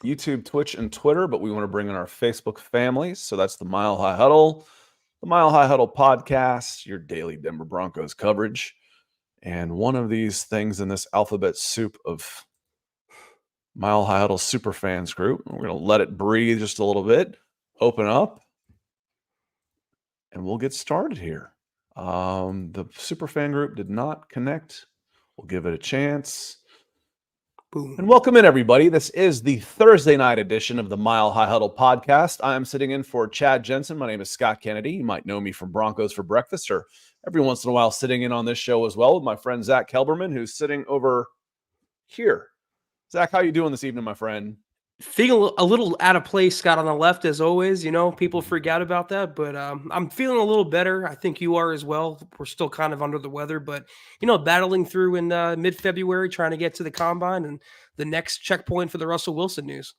YouTube, Twitch, and Twitter, but we want to bring in our Facebook families. So that's the Mile High Huddle, the Mile High Huddle podcast, your daily Denver Broncos coverage. And one of these things in this alphabet soup of Mile High Huddle super fans group, we're going to let it breathe just a little bit, open up, and we'll get started here. The super fan group did not connect. We'll give it a chance. Boom. And welcome in, everybody. This is the Thursday night edition of the Mile High Huddle podcast. I am sitting in for Chad Jensen. My name is Scott Kennedy. You might know me from Broncos for Breakfast, or every once in a while sitting in on this show as well with my friend Zack Kelberman, who's sitting over here. Zack, how you doing this evening, my friend? Feeling a little out of place, Scott, on the left, as always. You know, people forget about that, but I'm feeling a little better. I think you are as well. We're still kind of under the weather, but, you know, battling through in mid-February, trying to get to the Combine and the next checkpoint for the Russell Wilson news.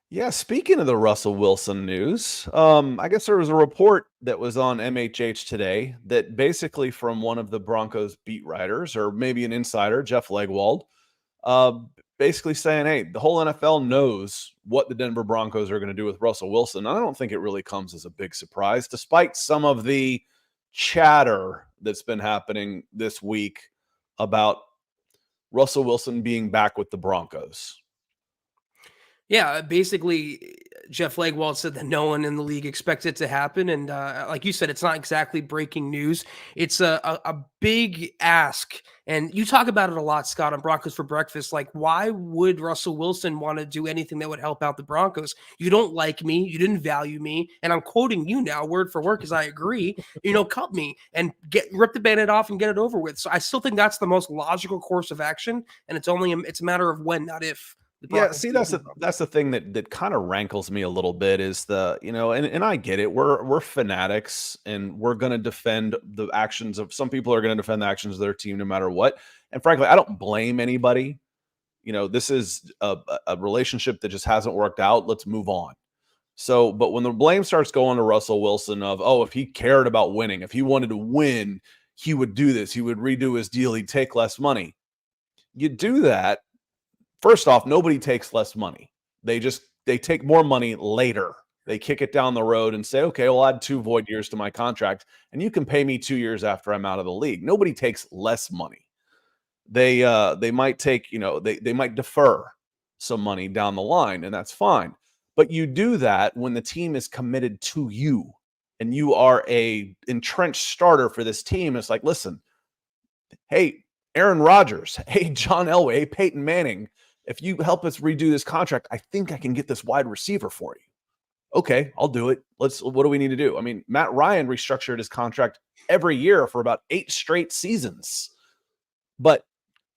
Yeah, speaking of the Russell Wilson news, I guess there was a report that was on MHH today that basically from one of the Broncos beat writers, or maybe an insider, Jeff Legwold, basically saying, hey, the whole NFL knows what the Denver Broncos are going to do with Russell Wilson. I don't think it really comes as a big surprise, despite some of the chatter that's been happening this week about Russell Wilson being back with the Broncos. Yeah, basically, Jeff Legwold said that no one in the league expects it to happen. And like you said, it's not exactly breaking news. It's a big ask. And you talk about it a lot, Scott, on Broncos for Breakfast. Like, why would Russell Wilson want to do anything that would help out the Broncos? You don't like me. You didn't value me. And I'm quoting you now word for word because I agree. You know, cut me and rip the Band-Aid off and get it over with. So I still think that's the most logical course of action. And it's a matter of when, not if. Yeah, see, that's the thing that kind of rankles me a little bit is and I get it. We're fanatics and we're going to defend the actions of some people are going to defend the actions of their team no matter what. And frankly, I don't blame anybody. You know, this is a relationship that just hasn't worked out. Let's move on. So, but when the blame starts going to Russell Wilson of, oh, if he cared about winning, if he wanted to win, he would do this. He would redo his deal. He'd take less money. You do that. First off, nobody takes less money. They take more money later. They kick it down the road and say, okay, we'll add 2 void years to my contract, and you can pay me 2 years after I'm out of the league. Nobody takes less money. They might take, they might defer some money down the line, and that's fine. But you do that when the team is committed to you and you are a entrenched starter for this team. It's like, listen, hey, Aaron Rodgers, hey, John Elway, hey, Peyton Manning, if you help us redo this contract, I think I can get this wide receiver for you. Okay, I'll do it. What do we need to do? I mean, Matt Ryan restructured his contract every year for about 8 straight seasons. But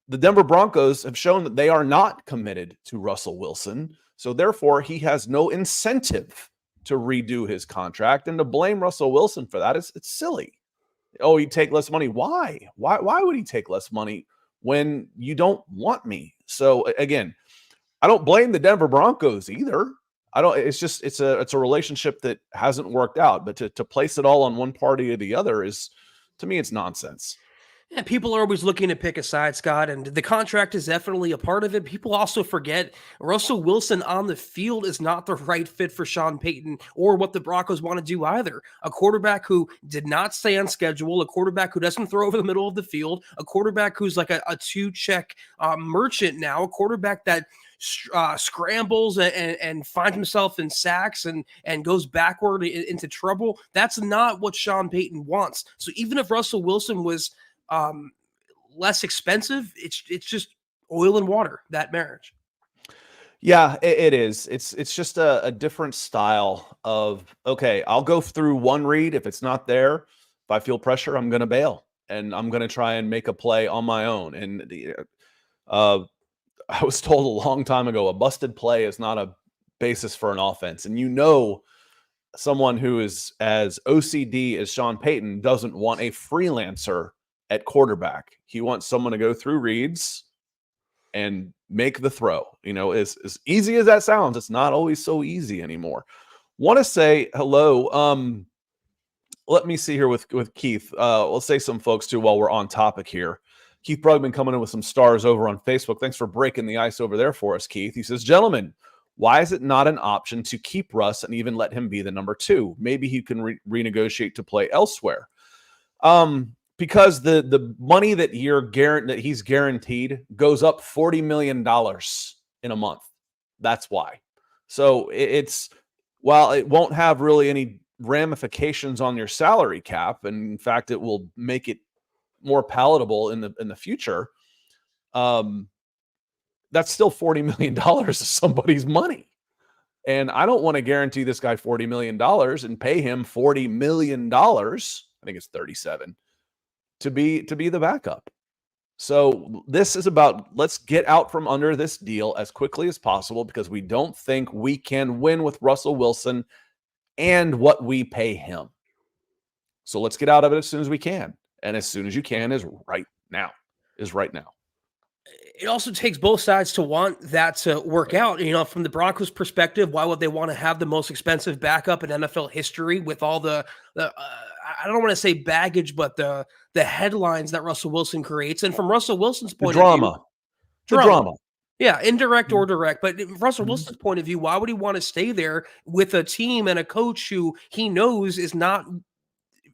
the Denver Broncos have shown that they are not committed to Russell Wilson. So therefore, he has no incentive to redo his contract. And to blame Russell Wilson for that, it's silly. Oh, he'd take less money. Why? Why would he take less money when you don't want me? So again, I don't blame the Denver Broncos either. It's a relationship that hasn't worked out, but to place it all on one party or the other is, to me, it's nonsense. Yeah, people are always looking to pick a side, Scott, and the contract is definitely a part of it. People also forget Russell Wilson on the field is not the right fit for Sean Payton or what the Broncos want to do either. A quarterback who did not stay on schedule, a quarterback who doesn't throw over the middle of the field, a quarterback who's like a 2-check merchant now, a quarterback that scrambles and finds himself in sacks and goes backward into trouble. That's not what Sean Payton wants. So even if Russell Wilson was less expensive, it's just oil and water, that marriage. Yeah, it is. It's just a different style of, okay, I'll go through one read. If it's not there, if I feel pressure, I'm going to bail and I'm going to try and make a play on my own. And I was told a long time ago, a busted play is not a basis for an offense. And someone who is as OCD as Sean Payton doesn't want a freelancer at quarterback. He wants someone to go through reads and make the throw. As easy as that sounds, it's not always so easy anymore. Want to say hello. Let me see here with Keith. Let's say some folks too while we're on topic here. Keith Brugman coming in with some stars over on Facebook. Thanks for breaking the ice over there for us, Keith. He says, gentlemen, why is it not an option to keep Russ and even let him be the number 2? Maybe he can renegotiate to play elsewhere. Because the money that he's guaranteed goes up $40 million in a month. That's why. So while it won't have really any ramifications on your salary cap, and in fact, it will make it more palatable in the future. That's still $40 million of somebody's money. And I don't want to guarantee this guy $40 million and pay him $40 million. I think it's 37 to be the backup. So this is about, let's get out from under this deal as quickly as possible, because we don't think we can win with Russell Wilson and what we pay him. So let's get out of it as soon as we can. And as soon as you can is right now. It also takes both sides to want that to work out. From the Broncos' perspective, why would they want to have the most expensive backup in NFL history with all the I don't want to say baggage, but the headlines that Russell Wilson creates? And from Russell Wilson's point of view, drama. Yeah, indirect or direct. But from Russell Wilson's point of view, why would he want to stay there with a team and a coach who he knows is not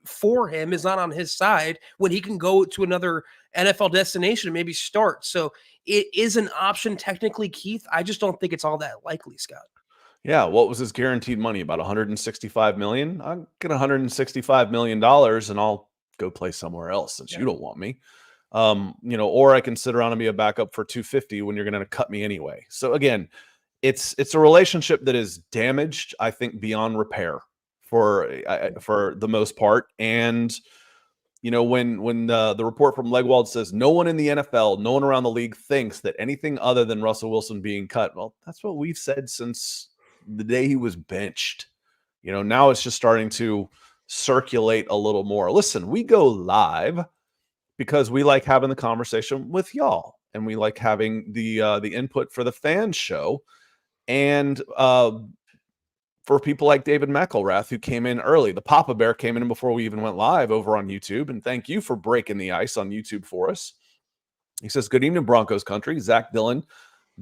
for him, is not on his side, when he can go to another NFL destination and maybe start? So it is an option technically, Keith. I just don't think it's all that likely, Scott. Yeah, what was his guaranteed money? About $165 million? I'll get $165 million and I'll go play somewhere else since you don't want me. Or I can sit around and be a backup for $250 when you're going to cut me anyway. So again, it's a relationship that is damaged, I think, beyond repair for the most part. And when the report from Legwald says no one in the NFL, no one around the league thinks that anything other than Russell Wilson being cut, well, that's what we've said since the day he was benched. Now it's just starting to circulate a little more. Listen, we go live because we like having the conversation with y'all, and we like having the input for the fan show, and for people like David McElrath, who came in early. The Papa Bear came in before we even went live over on YouTube, and thank you for breaking the ice on YouTube for us. He says, good evening, Broncos country. Zach Dillon,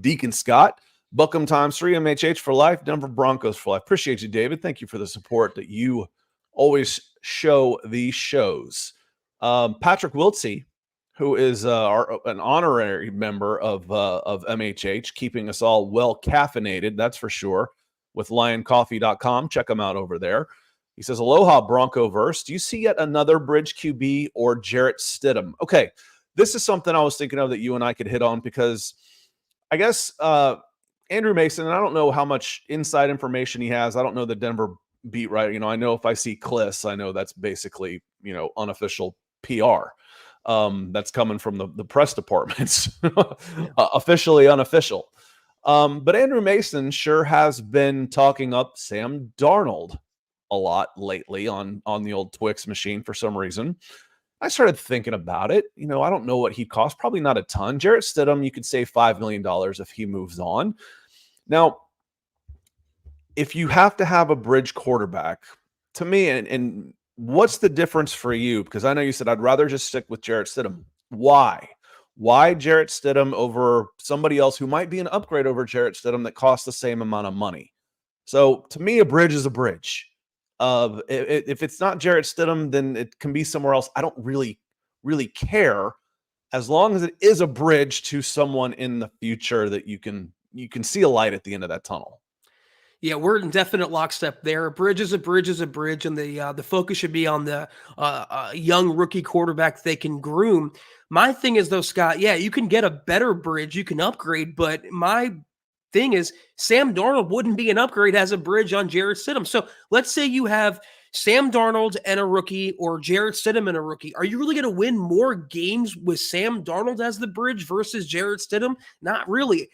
Deacon Scott, Buckham times 3, MHH for life, Denver Broncos for life. Appreciate you, David. Thank you for the support that you always show these shows. Patrick Wiltsey, who is an honorary member of MHH, keeping us all well caffeinated, that's for sure, with lioncoffee.com. Check them out over there. He says, aloha, Broncoverse. Do you see yet another bridge QB or Jarrett Stidham? Okay, this is something I was thinking of that you and I could hit on, because I guess Andrew Mason, and I don't know how much inside information he has. I don't know the Denver beat, right? I know if I see Kliss, I know that's basically, unofficial PR. That's coming from the press departments, officially unofficial. But Andrew Mason sure has been talking up Sam Darnold a lot lately on the old Twix machine for some reason. I started thinking about it. I don't know what he'd cost. Probably not a ton. Jarrett Stidham, you could save $5 million if he moves on. Now, if you have to have a bridge quarterback, to me, and what's the difference for you? Because I know you said I'd rather just stick with Jarrett Stidham. Why? Why Jarrett Stidham over somebody else who might be an upgrade over Jarrett Stidham that costs the same amount of money? So to me, a bridge is a bridge. If it's not Jarrett Stidham, then it can be somewhere else. I don't really care, as long as it is a bridge to someone in the future that you can see a light at the end of that tunnel. Yeah, we're in definite lockstep there. A bridge is a bridge is a bridge, and the focus should be on the young rookie quarterback they can groom. My thing is, though, Scott, yeah, you can get a better bridge, you can upgrade, but my thing is Sam Darnold wouldn't be an upgrade as a bridge on Jarrett Stidham. So let's say you have Sam Darnold and a rookie, or Jarrett Stidham and a rookie. Are you really going to win more games with Sam Darnold as the bridge versus Jarrett Stidham? Not really.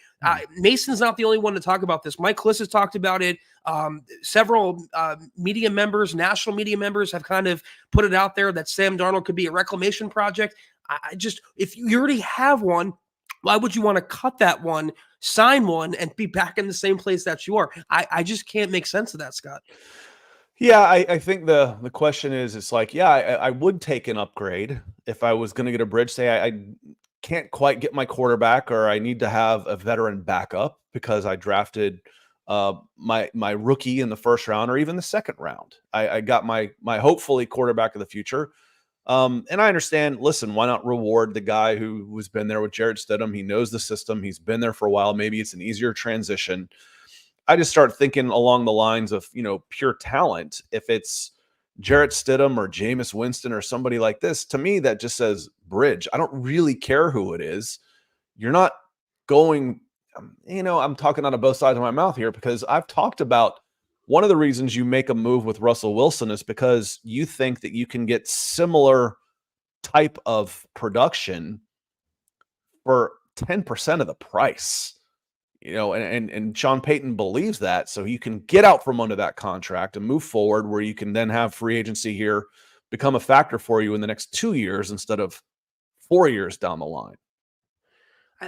Mason's not the only one to talk about this. Mike Kliss has talked about it. Several media members, national media members, have kind of put it out there that Sam Darnold could be a reclamation project. If you already have one, why would you want to cut that one, sign one, and be back in the same place that you are? I just can't make sense of that, Scott. Yeah, I think the question is, it's like, yeah, I would take an upgrade if I was going to get a bridge. Say can't quite get my quarterback, or I need to have a veteran backup because I drafted my rookie in the first round or even the second round. I got my hopefully quarterback of the future. And I understand, listen, why not reward the guy who's been there with Jarrett Stidham? He knows the system. He's been there for a while. Maybe it's an easier transition. I just start thinking along the lines of, pure talent. If it's Jarrett Stidham or Jameis Winston or somebody like this, to me, that just says bridge. I don't really care who it is. You're not going, I'm talking out of both sides of my mouth here, because I've talked about one of the reasons you make a move with Russell Wilson is because you think that you can get similar type of production for 10% of the price. And Sean Payton believes that, so you can get out from under that contract and move forward, where you can then have free agency here become a factor for you in the next 2 years instead of 4 years down the line.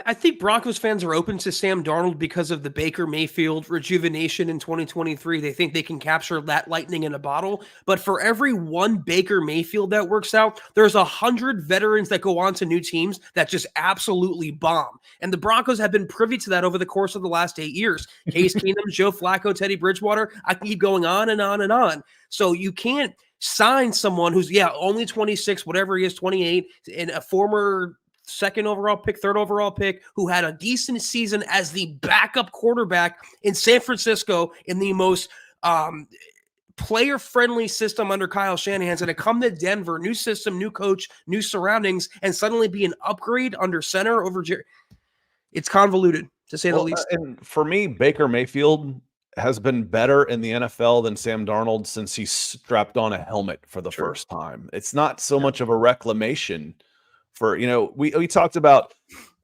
I think Broncos fans are open to Sam Darnold because of the Baker Mayfield rejuvenation in 2023. They think they can capture that lightning in a bottle. But for every one Baker Mayfield that works out, there's 100 veterans that go on to new teams that just absolutely bomb. And the Broncos have been privy to that over the course of the last 8 years. Case Keenum, Joe Flacco, Teddy Bridgewater. I can keep going on and on and on. So you can't sign someone who's, only 26, whatever he is, 28, and a former second overall pick, third overall pick, who had a decent season as the backup quarterback in San Francisco in the most player-friendly system under Kyle Shanahan's, and to come to Denver, new system, new coach, new surroundings, and suddenly be an upgrade under center over it's convoluted, to say the least. And for me, Baker Mayfield has been better in the NFL than Sam Darnold since he strapped on a helmet for the first time. It's not so much of a reclamation. We talked about,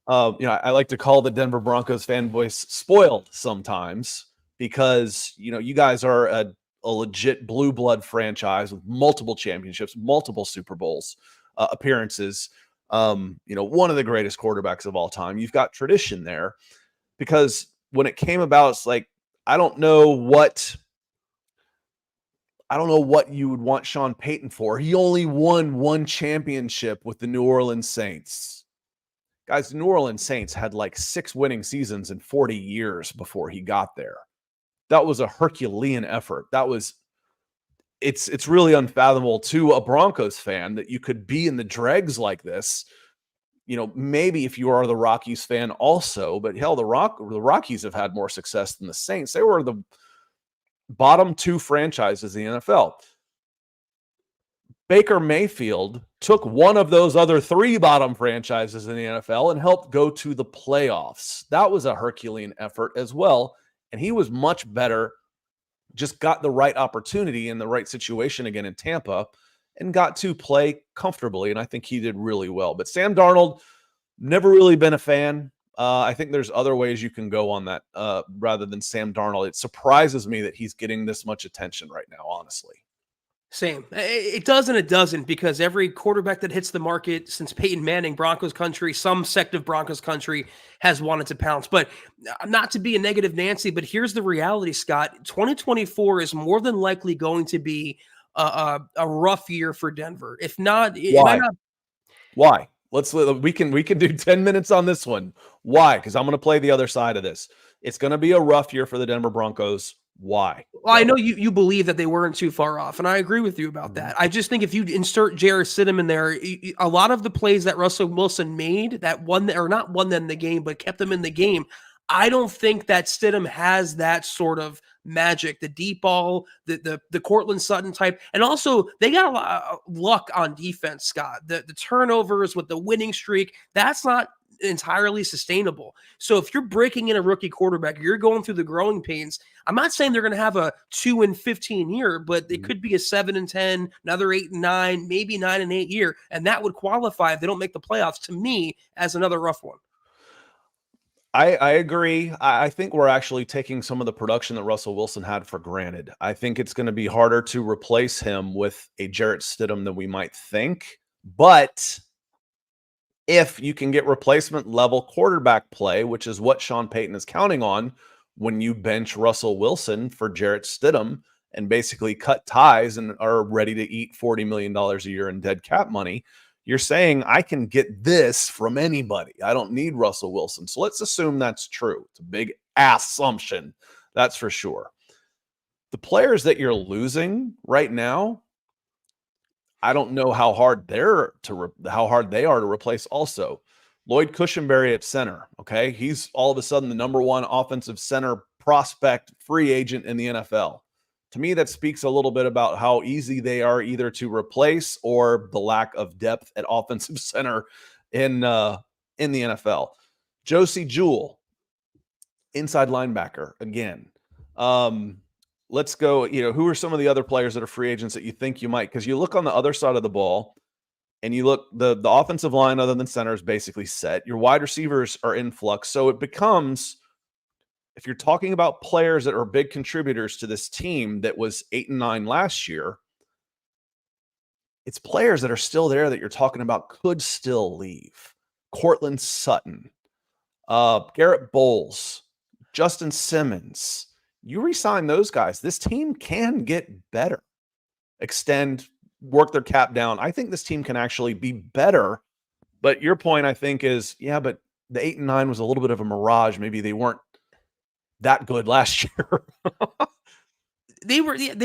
I like to call the Denver Broncos fan voice spoiled sometimes, because, you guys are a legit blue blood franchise with multiple championships, multiple Super Bowls appearances. One of the greatest quarterbacks of all time. You've got tradition there, because when it came about, it's like, I don't know what you would want Sean Payton for. He only won one championship with the New Orleans Saints. Guys, the New Orleans Saints had like 6 winning seasons in 40 years before he got there. That was a Herculean effort. It's really unfathomable to a Broncos fan that you could be in the dregs like this. Maybe if you are the Rockies fan also, but hell, the Rockies have had more success than the Saints. They were the bottom 2 franchises in the NFL. Baker Mayfield took one of those other 3 bottom franchises in the NFL and helped go to the playoffs. That was a Herculean effort as well, and he was much better, just got the right opportunity in the right situation again in Tampa and got to play comfortably, and I think he did really well. But Sam Darnold, never really been a fan. I think there's other ways you can go on that rather than Sam Darnold. It surprises me that he's getting this much attention right now, honestly. Same. It does and it doesn't, because every quarterback that hits the market since Peyton Manning, Broncos country, some sect of Broncos country has wanted to pounce. But not to be a negative Nancy, but here's the reality, Scott. 2024 is more than likely going to be a rough year for Denver. If not, Why? We can do 10 minutes on this one. Why? Because I'm going to play the other side of this. It's going to be a rough year for the Denver Broncos. Why? Well, I know you believe that they weren't too far off, and I agree with you about that. I just think if you insert Jarrett Stidham in there, a lot of the plays that Russell Wilson made that won, or not won them the game, but kept them in the game, I don't think that Stidham has that sort of magic, the deep ball, the Cortland Sutton type. And also, they got a lot of luck on defense, Scott. The turnovers with the winning streak, that's not entirely sustainable. So if you're breaking in a rookie quarterback, you're going through the growing pains. I'm not saying they're going to have a 2-15 year, but it could be a 7-10, another 8-9, maybe 9-8 year. And that would qualify if they don't make the playoffs, to me, as another rough one. I agree. I think we're actually taking some of the production that Russell Wilson had for granted. I think it's going to be harder to replace him with a Jarrett Stidham than we might think. But if you can get replacement level quarterback play, which is what Sean Payton is counting on when you bench Russell Wilson for Jarrett Stidham and basically cut ties and are ready to eat $40 million a year in dead cap money, You're saying I can get this from anybody. I don't need Russell Wilson. So let's assume that's true. It's a big assumption. That's for sure. The players that you're losing right now, I don't know how hard they are to replace also. Lloyd Cushenberry at center, okay? He's all of a sudden the number one offensive center prospect free agent in the NFL. To me, that speaks a little bit about how easy they are either to replace or the lack of depth at offensive center in the NFL. Josie Jewell, inside linebacker again. Let's go. Who are some of the other players that are free agents that you think you might? Because you look on the other side of the ball, and you look the offensive line other than center is basically set. Your wide receivers are in flux, so it becomes, if you're talking about players that are big contributors to this team that was 8-9 last year, it's players that are still there that you're talking about could still leave. Cortland Sutton, Garrett Bowles, Justin Simmons. You re-sign those guys, this team can get better. Extend, work their cap down. I think this team can actually be better. But your point, I think, is, yeah, but the 8-9 was a little bit of a mirage. Maybe they weren't that good last year. They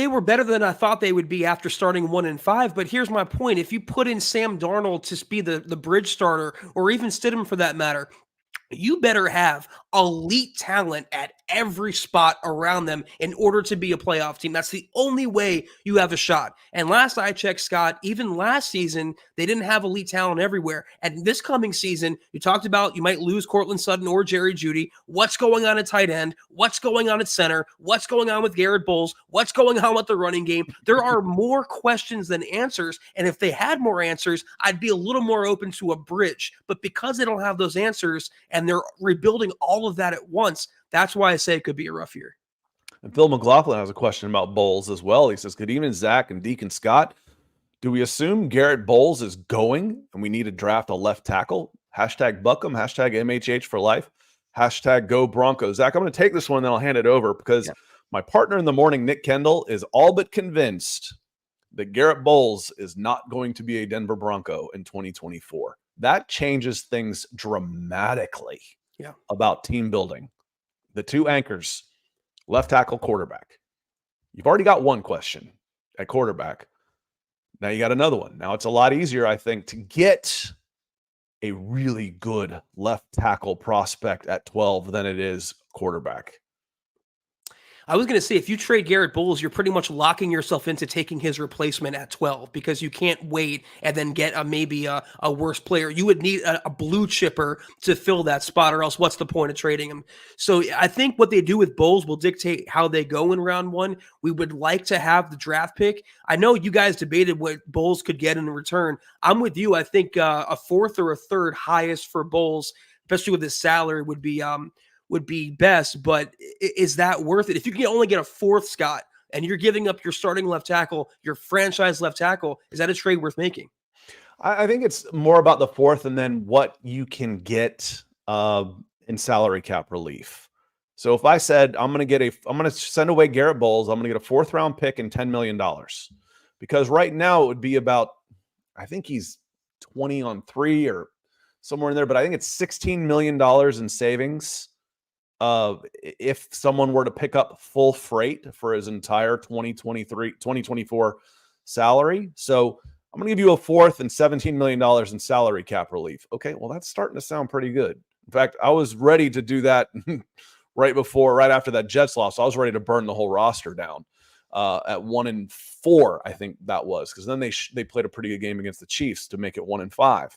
were better than I thought they would be after starting 1-5. But here's my point: if you put in Sam Darnold to be the bridge starter, or even Stidham for that matter, you better have elite talent at every spot around them in order to be a playoff team. That's the only way you have a shot. And last I checked, Scott, even last season, they didn't have elite talent everywhere. And this coming season, you talked about you might lose Cortland Sutton or Jerry Jeudy. What's going on at tight end? What's going on at center? What's going on with Garrett Bowles? What's going on with the running game? There are more questions than answers. And if they had more answers, I'd be a little more open to a bridge. But because they don't have those answers and they're rebuilding all of that at once, that's why I say it could be a rough year. And Phil McLaughlin has a question about Bowles as well. He says, good evening, Zach and Deacon Scott. Do we assume Garrett Bowles is going and we need to draft a left tackle? Hashtag Buckham, hashtag MHH for life, hashtag Go Broncos. Zach, I'm going to take this one and then I'll hand it over because my partner in the morning, Nick Kendall, is all but convinced that Garrett Bowles is not going to be a Denver Bronco in 2024. That changes things dramatically about team building. The two anchors, left tackle, quarterback. You've already got one question at quarterback. Now you got another one. Now it's a lot easier, I think, to get a really good left tackle prospect at 12 than it is quarterback. I was going to say, if you trade Garrett Bowles, you're pretty much locking yourself into taking his replacement at 12 because you can't wait and then get maybe a worse player. You would need a blue chipper to fill that spot, or else what's the point of trading him? So I think what they do with Bowles will dictate how they go in round one. We would like to have the draft pick. I know you guys debated what Bowles could get in return. I'm with you. I think a fourth or a third highest for Bowles, especially with his salary, would be best, but is that worth it? If you can only get a fourth, Scott, and you're giving up your starting left tackle, your franchise left tackle, is that a trade worth making? I think it's more about the fourth and then what you can get in salary cap relief. So if I said, I'm going to send away Garrett Bowles, I'm going to get a fourth round pick and $10 million, because right now it would be about, I think he's 20 on 3 or somewhere in there, but I think it's $16 million in savings. If someone were to pick up full freight for his entire 2024 salary. So I'm going to give you a fourth and $17 million in salary cap relief. Okay, well, that's starting to sound pretty good. In fact, I was ready to do that right after that Jets loss. I was ready to burn the whole roster down at 1-4, I think that was, because then they played a pretty good game against the Chiefs to make it 1-5.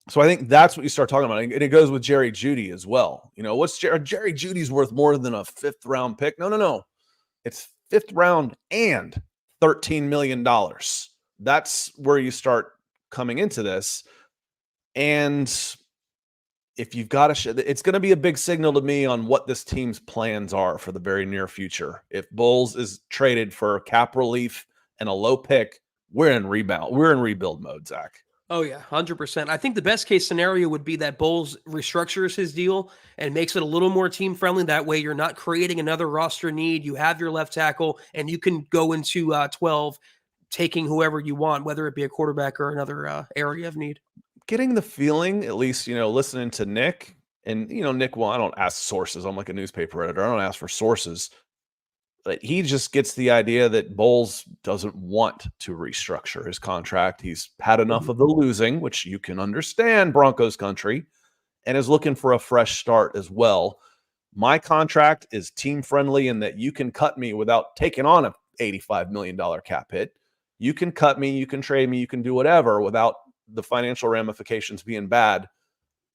So I think that's what you start talking about. And it goes with Jerry Jeudy as well. What's Jerry Judy's worth more than a fifth round pick? No. It's fifth round and $13 million. That's where you start coming into this. And if you've got it's going to be a big signal to me on what this team's plans are for the very near future. If Bowles is traded for cap relief and a low pick, we're in rebuild mode, Zach. Oh, yeah, 100%. I think the best case scenario would be that Bowles restructures his deal and makes it a little more team friendly. That way you're not creating another roster need. You have your left tackle and you can go into 12 taking whoever you want, whether it be a quarterback or another area of need. Getting the feeling, at least, listening to Nick, and, Nick, well, I don't ask sources. I'm like a newspaper editor. I don't ask for sources. But he just gets the idea that Bowles doesn't want to restructure his contract. He's had enough Mhm. of the losing, which you can understand, Broncos country, and is looking for a fresh start as well. My contract is team friendly in that you can cut me without taking on a $85 million cap hit. You can cut me, you can trade me, you can do whatever without the financial ramifications being bad.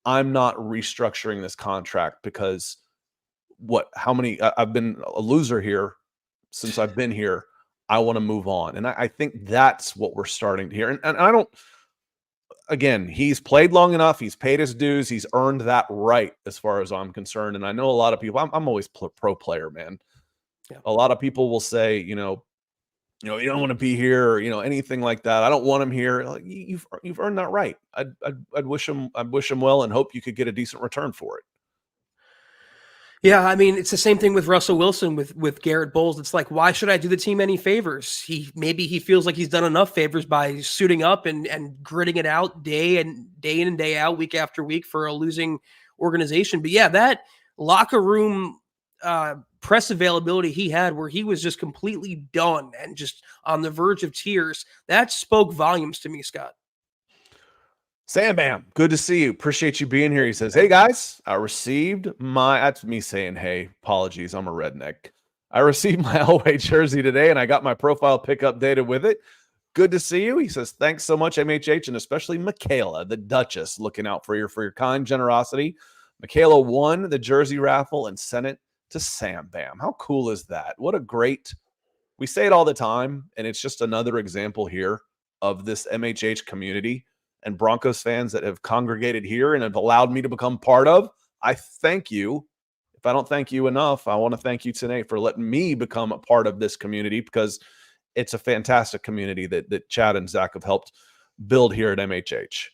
I'm not restructuring this contract because I've been a loser here since I've been here. I want to move on. And I think that's what we're starting to hear. And I don't, again, he's played long enough. He's paid his dues. He's earned that right as far as I'm concerned. And I know a lot of people, I'm always pro player, man. Yeah. A lot of people will say, you don't want to be here or, anything like that. I don't want him here. Like, you've earned that right. I'd wish him well and hope you could get a decent return for it. Yeah, I mean, it's the same thing with Russell Wilson with Garrett Bowles. It's like, why should I do the team any favors? Maybe he feels like he's done enough favors by suiting up and gritting it out day in and day out, week after week for a losing organization. But yeah, that locker room press availability he had, where he was just completely done and just on the verge of tears, that spoke volumes to me, Scott. Sam Bam, good to see you. Appreciate you being here. He says, hey guys, that's me saying, hey, apologies, I'm a redneck. I received my Elway jersey today and I got my profile pic updated with it. Good to see you. He says, thanks so much, MHH, and especially Michaela, the Duchess, looking out for your kind generosity. Michaela won the jersey raffle and sent it to Sam Bam. How cool is that? We say it all the time, and it's just another example here of this MHH community and Broncos fans that have congregated here and have allowed me to become part of. I thank you. If I don't thank you enough, I want to thank you today for letting me become a part of this community, because it's a fantastic community that Chad and Zack have helped build here at MHH.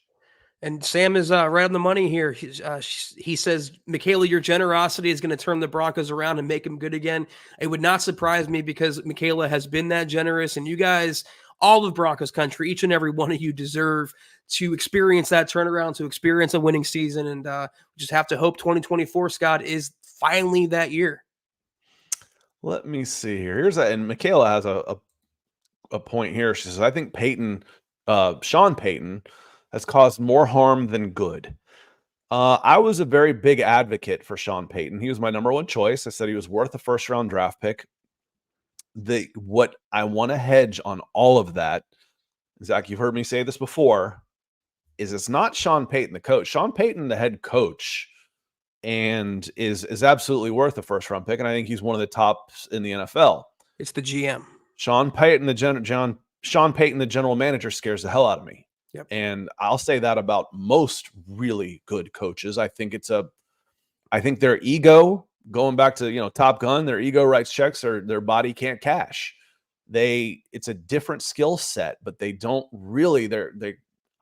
And Sam is right on the money here. He says, Michaela, your generosity is going to turn the Broncos around and make them good again. It would not surprise me, because Michaela has been that generous, and you guys, all of Broncos country, each and every one of you deserve to experience that turnaround, to experience a winning season. And we just have to hope 2024, Scott, is finally that year. Let me see here. And Michaela has a point here. She says, I think Sean Payton has caused more harm than good. I was a very big advocate for Sean Payton. He was my number one choice. I said he was worth a first-round draft pick. What I want to hedge on all of that, Zach, you've heard me say this before, is it's not Sean Payton, the coach. Sean Payton, the head coach, and is absolutely worth a first-round pick, and I think he's one of the tops in the NFL. It's the GM. Sean Payton, the general manager, scares the hell out of me. Yep. And I'll say that about most really good coaches. I think their ego, going back to, Top Gun, their ego writes checks or their body can't cash. It's a different skill set, but they don't really,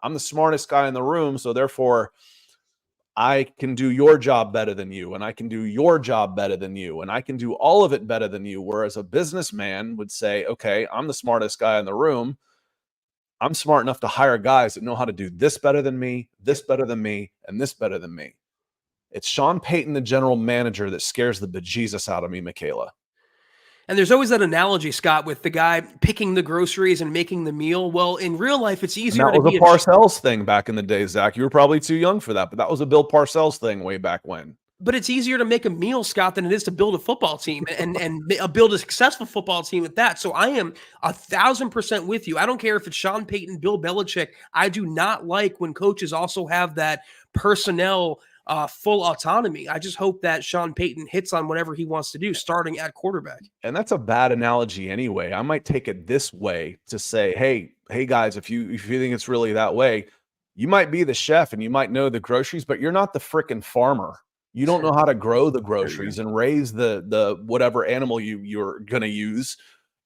I'm the smartest guy in the room. So therefore I can do your job better than you, and I can do your job better than you, and I can do all of it better than you. Whereas a businessman would say, okay, I'm the smartest guy in the room. I'm smart enough to hire guys that know how to do this better than me, this better than me, and this better than me. It's Sean Payton, the general manager, that scares the bejesus out of me, Michaela. And there's always that analogy, Scott, with the guy picking the groceries and making the meal. Well, in real life, it's easier to be. That was a Parcells thing back in the day, Zach. You were probably too young for that, but that was a Bill Parcells thing way back when. But it's easier to make a meal, Scott, than it is to build a football team and build a successful football team at that. So I am 1,000% with you. I don't care if it's Sean Payton, Bill Belichick. I do not like when coaches also have that personnel full autonomy. I just hope that Sean Payton hits on whatever he wants to do, starting at quarterback. And that's a bad analogy anyway. I might take it this way to say, hey guys, if you think it's really that way, you might be the chef and you might know the groceries, but you're not the frickin' farmer. You don't know how to grow the groceries and raise the whatever animal you're going to use.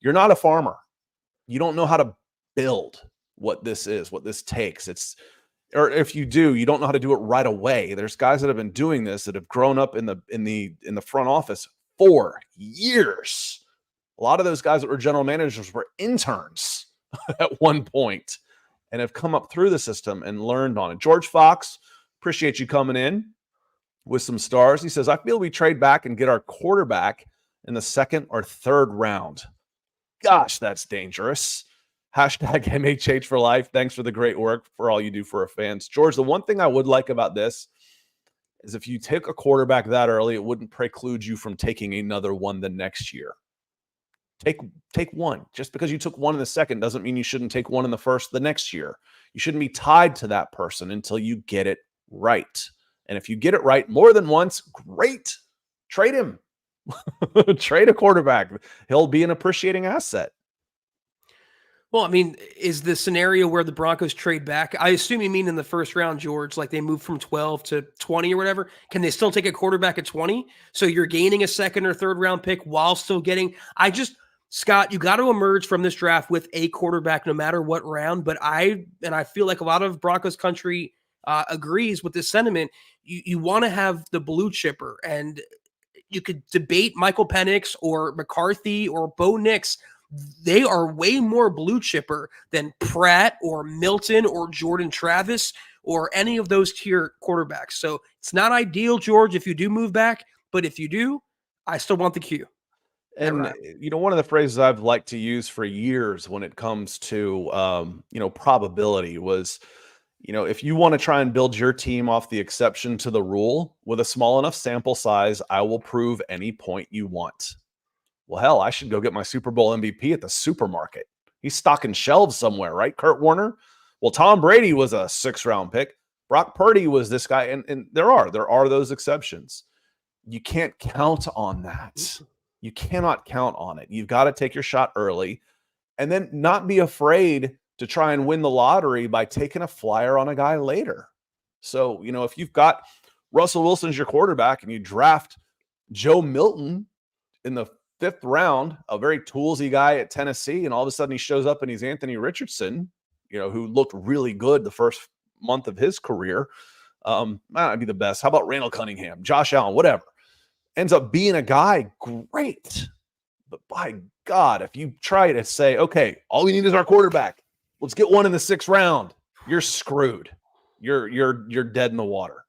You're not a farmer. You don't know how to build what this is, what this takes. Or if you do, you don't know how to do it right away. There's guys that have been doing this that have grown up in the front office for years. A lot of those guys that were general managers were interns at one point and have come up through the system and learned on it. George Fox, appreciate you coming in with some stars. He says, I feel we trade back and get our quarterback in the second or third round. Gosh, that's dangerous. Hashtag MHH for life. Thanks for the great work for all you do for our fans. George, the one thing I would like about this is if you take a quarterback that early, it wouldn't preclude you from taking another one the next year. Take one. Just because you took one in the second doesn't mean you shouldn't take one in the first the next year. You shouldn't be tied to that person until you get it right. And if you get it right more than once, great. Trade him. Trade a quarterback. He'll be an appreciating asset. Well, I mean, is the scenario where the Broncos trade back? I assume you mean in the first round, George, like they move from 12 to 20 or whatever. Can they still take a quarterback at 20? So you're gaining a second or third round pick while still getting. Scott, you got to emerge from this draft with a quarterback no matter what round. But I feel like a lot of Broncos country agrees with this sentiment. You want to have the blue chipper, and you could debate Michael Penix or McCarthy or Bo Nix. They are way more blue chipper than Pratt or Milton or Jordan Travis or any of those tier quarterbacks. So it's not ideal, George, if you do move back, but if you do, I still want the Q. And, one of the phrases I've liked to use for years when it comes to, probability was, if you want to try and build your team off the exception to the rule with a small enough sample size, I will prove any point you want. Well, hell, I should go get my Super Bowl MVP at the supermarket. He's stocking shelves somewhere, right? Kurt Warner. Well, Tom Brady was a 6th-round pick. Brock Purdy was this guy. And there are those exceptions. You can't count on that. You cannot count on it. You've got to take your shot early and then not be afraid to try and win the lottery by taking a flyer on a guy later. So, if you've got Russell Wilson as your quarterback and you draft Joe Milton in the 5th round, a very toolsy guy at Tennessee, and all of a sudden he shows up and he's Anthony Richardson, who looked really good the first month of his career. Might be the best. How about Randall Cunningham, Josh Allen, whatever? Ends up being a guy, great. But by God, if you try to say, okay, all we need is our quarterback, let's get one in the 6th round, you're screwed. You're dead in the water.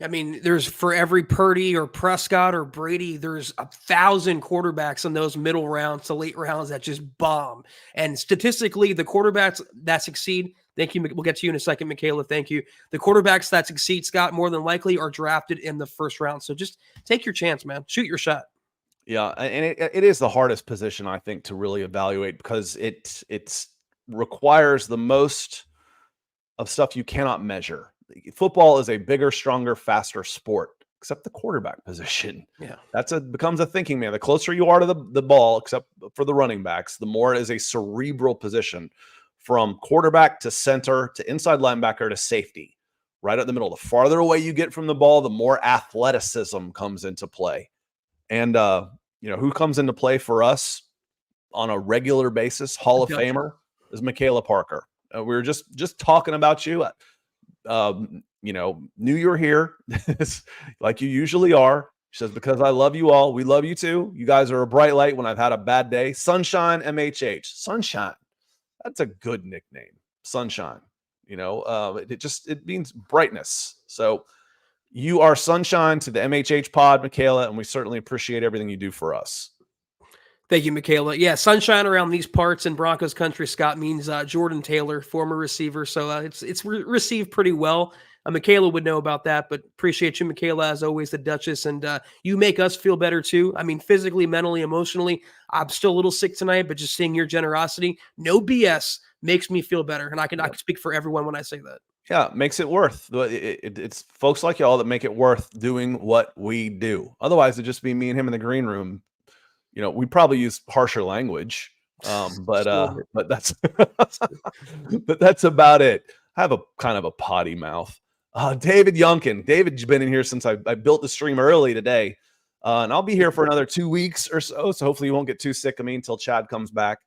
I mean, there's for every Purdy or Prescott or Brady, there's 1,000 quarterbacks in those middle rounds to late rounds that just bomb. And statistically, the quarterbacks that succeed, thank you, we'll get to you in a second, Michaela, thank you. The quarterbacks that succeed, Scott, more than likely are drafted in the 1st round. So just take your chance, man. Shoot your shot. Yeah, and it is the hardest position, I think, to really evaluate because it requires the most of stuff you cannot measure. Football is a bigger, stronger, faster sport, except the quarterback position. Yeah. Becomes a thinking man. The closer you are to the ball, except for the running backs, the more it is a cerebral position from quarterback to center to inside linebacker to safety, right at the middle. The farther away you get from the ball, the more athleticism comes into play. And, who comes into play for us on a regular basis, Hall of Famer, is Michaela Parker. We were just talking about you. Knew you were here like you usually are. She says, because I love you all. We love you too. You guys are a bright light when I've had a bad day. Sunshine MHH. Sunshine. That's a good nickname. Sunshine. It means brightness. So you are sunshine to the MHH pod, Michaela, and we certainly appreciate everything you do for us. Thank you, Michaela. Yeah, sunshine around these parts in Broncos country, Scott, means Jordan Taylor, former receiver. So it's received pretty well. Michaela would know about that, but appreciate you, Michaela, as always, the Duchess. And you make us feel better, too. I mean, physically, mentally, emotionally. I'm still a little sick tonight, but just seeing your generosity, no BS, makes me feel better. And I can speak for everyone when I say that. Yeah, makes it worth. It's folks like y'all that make it worth doing what we do. Otherwise, it'd just be me and him in the green room. We probably use harsher language, but that's but that's about it. I have a kind of a potty mouth. David Youngkin. David's been in here since I built the stream early today, and I'll be here for another 2 weeks or so. So hopefully you won't get too sick of me until Chad comes back.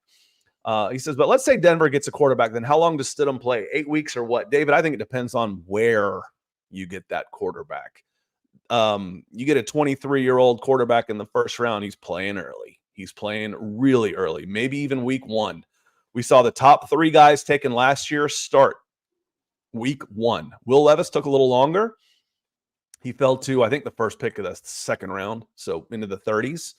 He says, but let's say Denver gets a quarterback. Then how long does Stidham play? 8 weeks or what? David, I think it depends on where you get that quarterback. You get a 23-year-old quarterback in the 1st round, he's playing early. He's playing really early, maybe even week 1. We saw the top 3 guys taken last year start week 1. Will Levis took a little longer. He fell to, I think, the first pick of the second round, so into the 30s.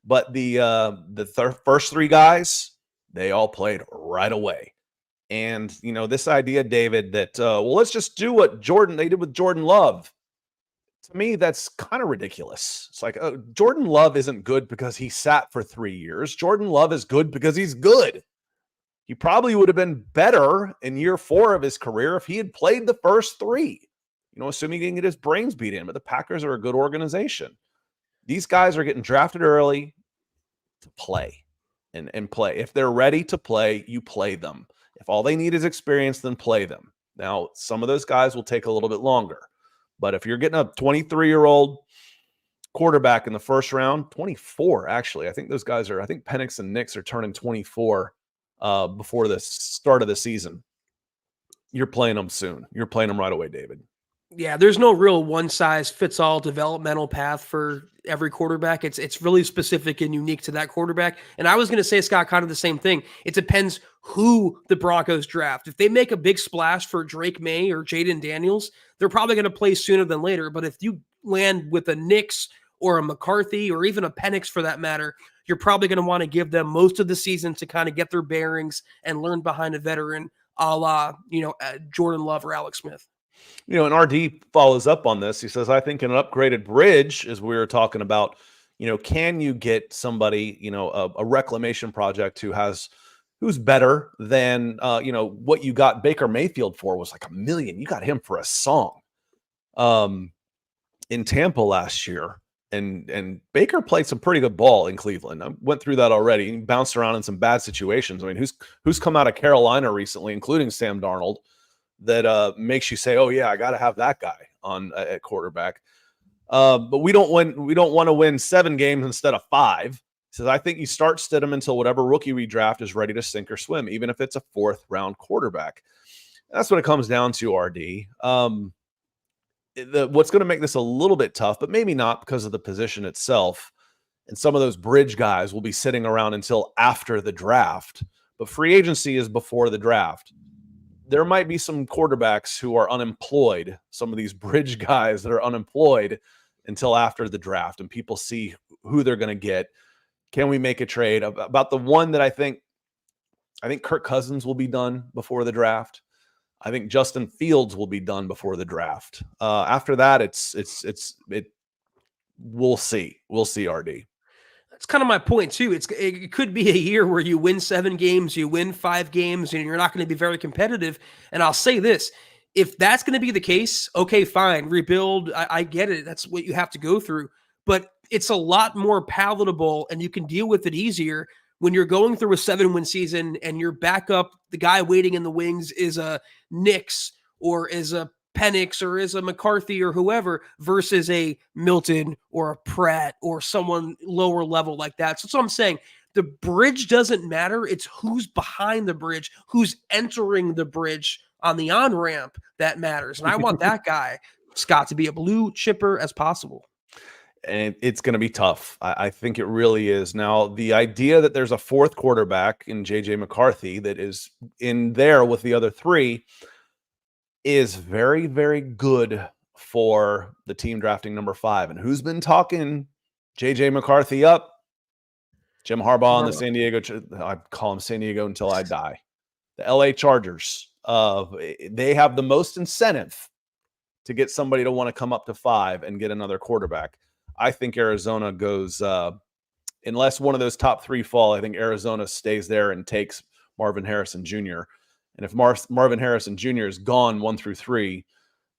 But the first 3 guys, they all played right away. And, this idea, David, that, let's just do what they did with Jordan Love. To me, that's kind of ridiculous. It's like, Jordan Love isn't good because he sat for 3 years. Jordan Love is good because he's good. He probably would have been better in year 4 of his career if he had played the first 3, assuming he didn't get his brains beat in. But the Packers are a good organization. These guys are getting drafted early to play and play. If they're ready to play, you play them. If all they need is experience, then play them. Now, some of those guys will take a little bit longer. But if you're getting a 23-year-old quarterback in the first round, 24, actually, I think those guys I think Penix and Nix are turning 24 before the start of the season. You're playing them soon. You're playing them right away, David. Yeah, there's no real one-size-fits-all developmental path for every quarterback. It's really specific and unique to that quarterback. And I was going to say, Scott, kind of the same thing. It depends who the Broncos draft. If they make a big splash for Drake May or Jaden Daniels, they're probably going to play sooner than later. But if you land with a Nix or a McCarthy or even a Penix for that matter, you're probably going to want to give them most of the season to kind of get their bearings and learn behind a veteran a la, Jordan Love or Alex Smith. And RD follows up on this. He says, I think an upgraded bridge, as we were talking about, can you get somebody, a reclamation project who's better than, what you got Baker Mayfield for was like $1 million. You got him for a song in Tampa last year. And Baker played some pretty good ball in Cleveland. I went through that already. He bounced around in some bad situations. I mean, who's come out of Carolina recently, including Sam Darnold, that makes you say, "Oh yeah, I got to have that guy on at quarterback." But we don't want to win 7 games instead of 5. He says, "I think you start Stidham until whatever rookie we draft is ready to sink or swim, even if it's a 4th round quarterback." And that's what it comes down to, RD. What's going to make this a little bit tough, but maybe not because of the position itself. And some of those bridge guys will be sitting around until after the draft. But free agency is before the draft. There might be some quarterbacks who are unemployed, some of these bridge guys that are unemployed until after the draft, and people see who they're going to get. Can we make a trade? About the one that I think Kirk Cousins will be done before the draft. I think Justin Fields will be done before the draft. After that, we'll see. We'll see, RD. That's kind of my point too. It could be a year where you win 7 games, you win 5 games, and you're not going to be very competitive. And I'll say this, if that's going to be the case, okay, fine, rebuild. I get it. That's what you have to go through. But it's a lot more palatable and you can deal with it easier when you're going through a 7-win season and your backup, the guy waiting in the wings is a Nix or is a Penix or is a McCarthy or whoever versus a Milton or a Pratt or someone lower level like that. So that's what I'm saying. The bridge doesn't matter. It's who's behind the bridge, who's entering the bridge on the on-ramp that matters. And I want that guy, Scott, to be a blue chipper as possible. And it's going to be tough. I think it really is. Now, the idea that there's a 4th quarterback in J.J. McCarthy that is in there with the other 3 is very, very good for the team drafting number 5. And who's been talking J.J. McCarthy up? Jim Harbaugh and the San Diego. I call him San Diego until I die. The L.A. Chargers. They have the most incentive to get somebody to want to come up to 5 and get another quarterback. I think Arizona goes, unless one of those top 3 fall, I think Arizona stays there and takes Marvin Harrison Jr. And if Marvin Harrison Jr. is gone 1 through 3,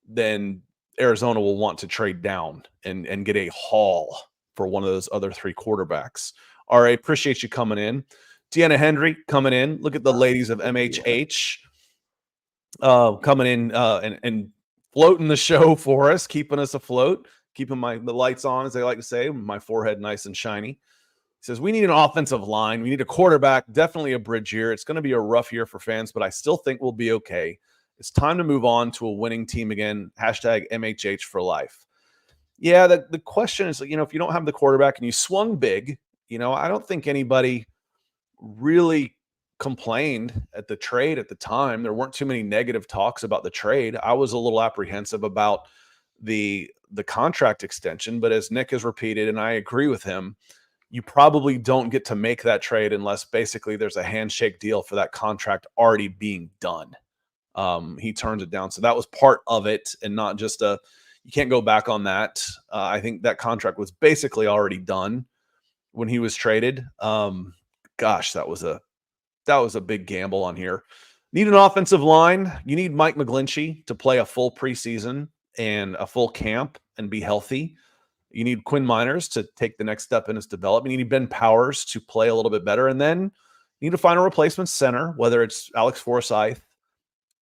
then Arizona will want to trade down and get a haul for one of those other 3 quarterbacks. All right, appreciate you coming in. Deanna Hendry coming in. Look at the ladies of MHH coming in and floating the show for us, keeping us afloat. Keeping the lights on, as they like to say, my forehead nice and shiny. He says, we need an offensive line. We need a quarterback, definitely a bridge year. It's going to be a rough year for fans, but I still think we'll be okay. It's time to move on to a winning team again. Hashtag MHH for life. Yeah, the question is, if you don't have the quarterback and you swung big, I don't think anybody really complained at the trade at the time. There weren't too many negative talks about the trade. I was a little apprehensive about the contract extension, but as Nick has repeated, and I agree with him, you probably don't get to make that trade unless basically there's a handshake deal for that contract already being done. He turns it down. So that was part of it, and not just you can't go back on that. I think that contract was basically already done when he was traded. Gosh, that was a big gamble on here. Need an offensive line. You need Mike McGlinchey to play a full preseason and a full camp and be healthy. You need Quinn Miners to take the next step in his development. You need Ben Powers to play a little bit better. And then you need to find a replacement center, whether it's Alex Forsythe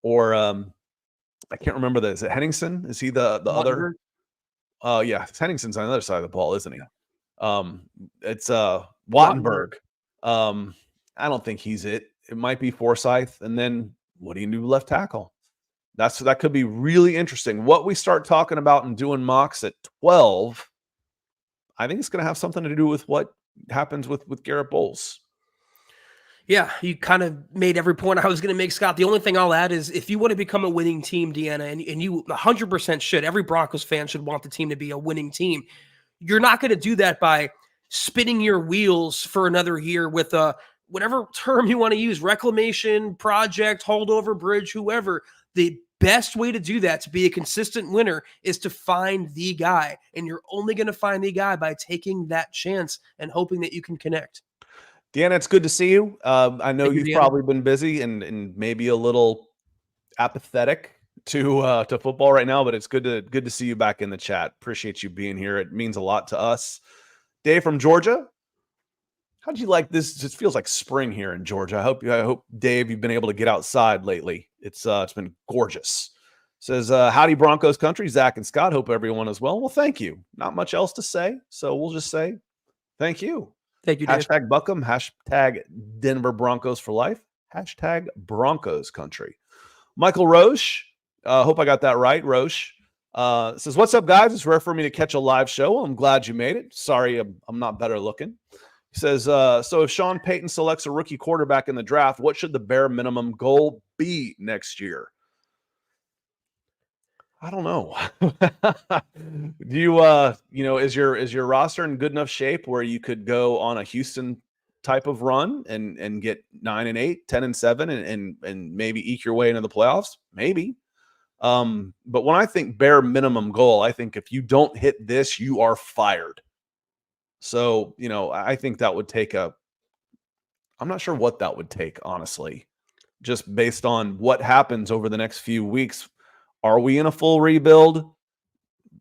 or I can't remember is it Henningsen? Is he the other? Yeah, Henningsen's on the other side of the ball, isn't he? It's Wattenberg. I don't think he's it. It might be Forsythe. And then what do you do left tackle? That could be really interesting. What we start talking about and doing mocks at 12, I think it's going to have something to do with what happens with Garrett Bowles. Yeah, you kind of made every point I was going to make, Scott. The only thing I'll add is if you want to become a winning team, Deanna, and you 100% should, every Broncos fan should want the team to be a winning team. You're not going to do that by spinning your wheels for another year with whatever term you want to use, reclamation, project, holdover, bridge, whoever. The best way to do that, to be a consistent winner, is to find the guy. And you're only going to find the guy by taking that chance and hoping that you can connect. Deanna, it's good to see you. I know you've Deanna. probably been busy and maybe a little apathetic to football right now, but it's good to see you back in the chat. Appreciate you being here. It means a lot to us. Dave from Georgia. How'd you like this? It just feels like spring here in Georgia. I hope Dave, you've been able to get outside lately. It's been gorgeous. Says, howdy Broncos country, Zach and Scott. Hope everyone is well. Well, thank you. Not much else to say. So we'll just say thank you. Thank you, Dave. Hashtag Buckham, hashtag Denver Broncos for life, hashtag Broncos country. Michael Roche, hope I got that right. Roche says, what's up, guys? It's rare for me to catch a live show. Well, I'm glad you made it. Sorry, I'm not better looking. He says, so if Sean Payton selects a rookie quarterback in the draft, what should the bare minimum goal be next year? I don't know. Do you, is your roster in good enough shape where you could go on a Houston type of run and get 9-8, 10-7, and maybe eke your way into the playoffs? Maybe. But when I think bare minimum goal, I think if you don't hit this, you are fired. So, I think that would take I'm not sure what that would take, honestly, just based on what happens over the next few weeks. Are we in a full rebuild?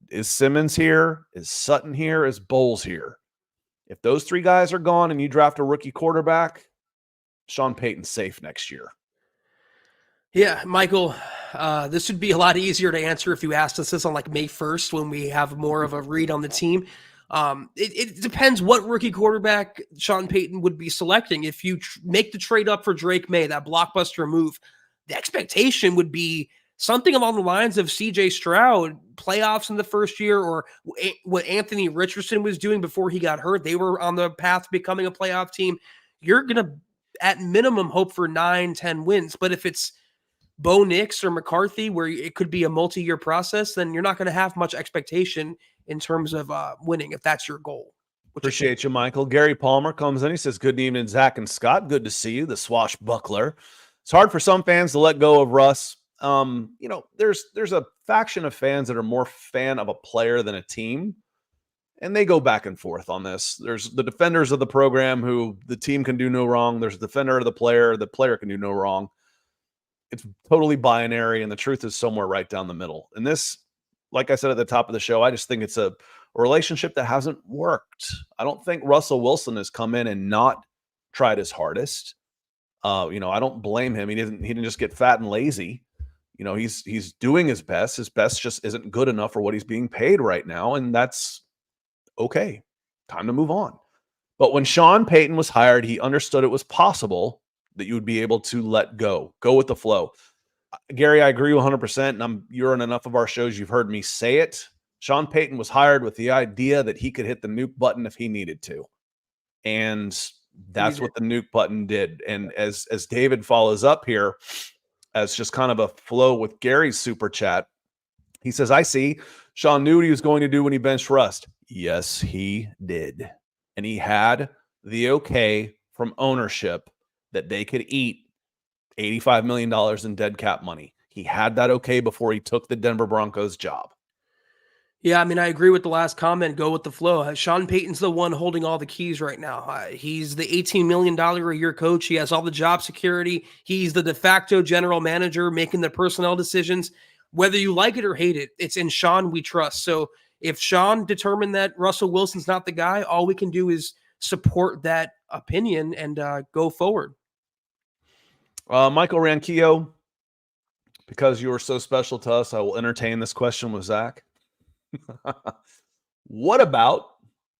Is Simmons here? Is Sutton here? Is Bowles here? If those three guys are gone and you draft a rookie quarterback, Sean Payton's safe next year. Yeah, Michael, this would be a lot easier to answer if you asked us this on like May 1st when we have more of a read on the team. It depends what rookie quarterback Sean Payton would be selecting. If you make the trade up for Drake May, that blockbuster move, the expectation would be something along the lines of C.J. Stroud, playoffs in the first year, or what Anthony Richardson was doing before he got hurt. They were on the path to becoming a playoff team. You're going to, at minimum, hope for 9-10 wins. But if it's Bo Nix or McCarthy, where it could be a multi-year process, then you're not going to have much expectation in terms of winning, if that's your goal. Appreciate you, Michael. Gary Palmer comes in. He says, good evening, Zach and Scott. Good to see you, the swashbuckler. It's hard for some fans to let go of Russ. There's a faction of fans that are more fan of a player than a team, and they go back and forth on this. There's the defenders of the program who the team can do no wrong. There's a defender of the player can do no wrong. It's totally binary, and the truth is somewhere right down the middle. And this, like I said at the top of the show, I just think it's a relationship that hasn't worked. I don't think Russell Wilson has come in and not tried his hardest. I don't blame him. He didn't just get fat and lazy. He's doing his best. His best just isn't good enough for what he's being paid right now, and that's okay. Time to move on. But when Sean Payton was hired, he understood it was possible that you would be able to let go with the flow. Gary, I agree 100%, and you're in enough of our shows, you've heard me say it. Sean Payton was hired with the idea that he could hit the nuke button if he needed to. And That's what the nuke button did. And as David follows up here, as just kind of a flow with Gary's super chat, he says, I see. Sean knew what he was going to do when he benched Rust. Yes, he did. And he had the okay from ownership that they could eat $85 million in dead cap money. He had that okay before he took the Denver Broncos job. Yeah, I mean, I agree with the last comment. Go with the flow. Sean Payton's the one holding all the keys right now. He's the $18 million a year coach. He has all the job security. He's the de facto general manager making the personnel decisions. Whether you like it or hate it, it's in Sean we trust. So if Sean determined that Russell Wilson's not the guy, all we can do is support that opinion and go forward. Michael Ranquillo, because you are so special to us, I will entertain this question with Zach. What about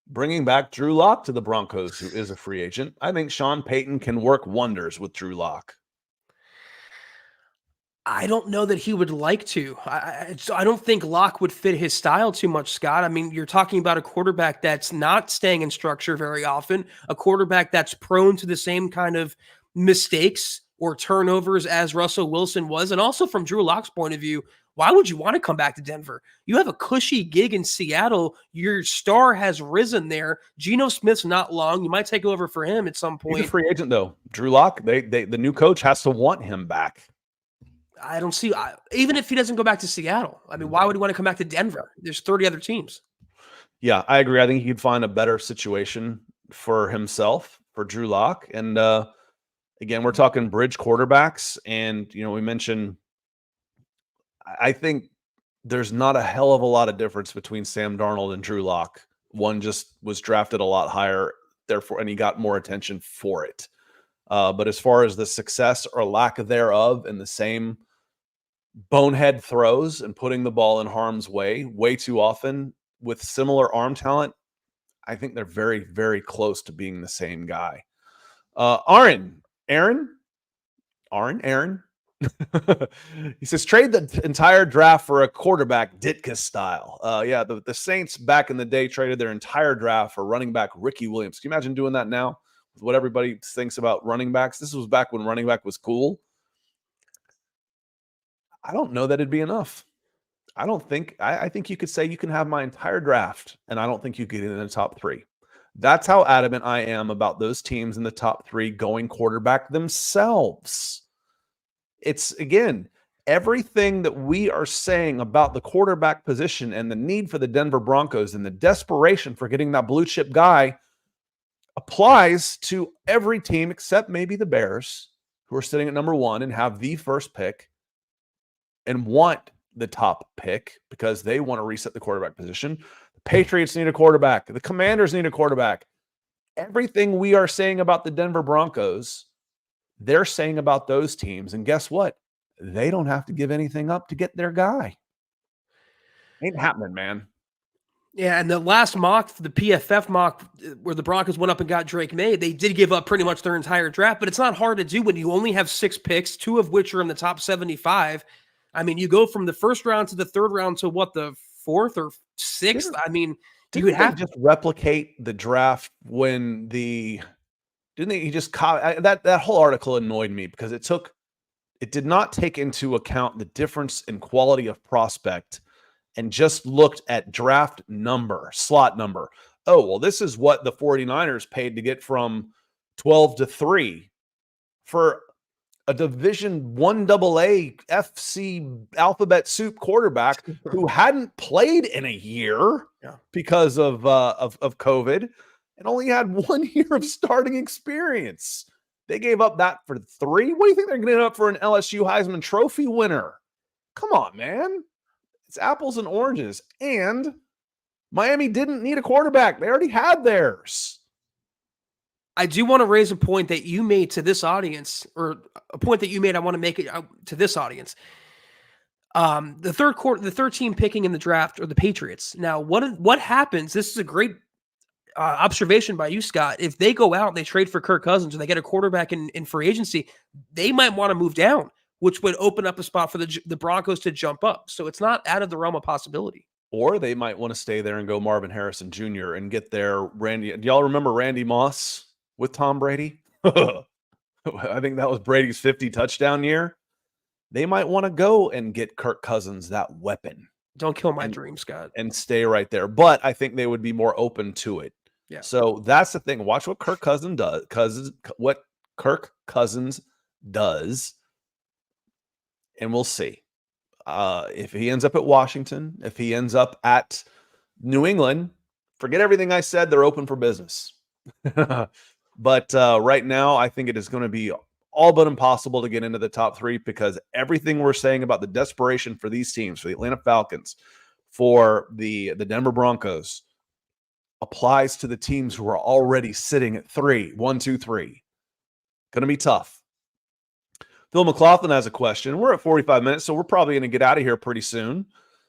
bringing back Drew Lock to the Broncos, who is a free agent? I think Sean Payton can work wonders with Drew Lock. I don't know that he would like to. I don't think Locke would fit his style too much, Scott. I mean, you're talking about a quarterback that's not staying in structure very often, a quarterback that's prone to the same kind of mistakes or turnovers as Russell Wilson was. And also from Drew Locke's point of view, why would you want to come back to Denver? You have a cushy gig in Seattle. Your star has risen there. Geno Smith's not long. You might take over for him at some point. He's a free agent, though. Drew Lock, the new coach has to want him back. I don't see, even if he doesn't go back to Seattle, I mean, why would he want to come back to Denver? There's 30 other teams. Yeah, I agree. I think he could find a better situation for himself, for Drew Lock. And again, we're talking bridge quarterbacks. And, we mentioned, I think there's not a hell of a lot of difference between Sam Darnold and Drew Lock. One just was drafted a lot higher, therefore, and he got more attention for it. But as far as the success or lack thereof in the same bonehead throws and putting the ball in harm's way too often with similar arm talent, I think they're very, very close to being the same guy. Aaron. He says, trade the entire draft for a quarterback, Ditka style. Yeah, the Saints back in the day traded their entire draft for running back Ricky Williams. Can you imagine doing that now with what everybody thinks about running backs? This was back when running back was cool. I don't know that it'd be enough. I think you could say you can have my entire draft, and I don't think you get in the top three. That's how adamant I am about those teams in the top three going quarterback themselves. It's, again, everything that we are saying about the quarterback position and the need for the Denver Broncos and the desperation for getting that blue chip guy applies to every team except maybe the Bears, who are sitting at number one and have the first pick and want the top pick because they want to reset the quarterback position. The Patriots need a quarterback. The Commanders need a quarterback. Everything we are saying about the Denver Broncos, they're saying about those teams. And guess what? They don't have to give anything up to get their guy. Ain't happening, man. Yeah, and the last mock, the PFF mock, where the Broncos went up and got Drake May, they did give up pretty much their entire draft, but it's not hard to do when you only have 6 picks, 2 of which are in the top 75. I mean, you go from the first round to the third round to what, the 4th or 6th? I mean, you would have to just replicate the draft when didn't he just that whole article annoyed me because it did not take into account the difference in quality of prospect and just looked at draft number, slot number. Oh, well, this is what the 49ers paid to get from 12 to 3 for a Division 1 AA FC alphabet soup quarterback who hadn't played in a year because of COVID and only had 1 year of starting experience. They gave up that for 3. What do you think they're going to give up for an LSU Heisman Trophy winner? Come on, man. It's apples and oranges. And Miami didn't need a quarterback. They already had theirs. I do want to raise a point that you made to this audience, or a point that you made. I want to make it to this audience. The third team picking in the draft are the Patriots. Now, what happens? This is a great observation by you, Scott. If they go out and they trade for Kirk Cousins or they get a quarterback in free agency, they might want to move down, which would open up a spot for the Broncos to jump up. So it's not out of the realm of possibility. Or they might want to stay there and go Marvin Harrison Jr. and get their Randy. Do y'all remember Randy Moss with Tom Brady. I think that was Brady's 50 touchdown year. They might want to go and get Kirk Cousins, that weapon, Don't kill my and dream, Scott. stay right there. But I think they would be more open to it. Yeah. So that's the thing. Watch what Kirk Cousins does. What Kirk Cousins does, and we'll see. If he ends up at Washington, if he ends up at New England, forget everything I said. They're open for business. But right now, I think it is going to be all but impossible to get into the top three because everything we're saying about the desperation for these teams, for the Atlanta Falcons, for the Denver Broncos, applies to the teams who are already sitting at 1, 2, 3. Going to be tough. Phil McLaughlin has a question. We're at 45 minutes, so we're probably going to get out of here pretty soon.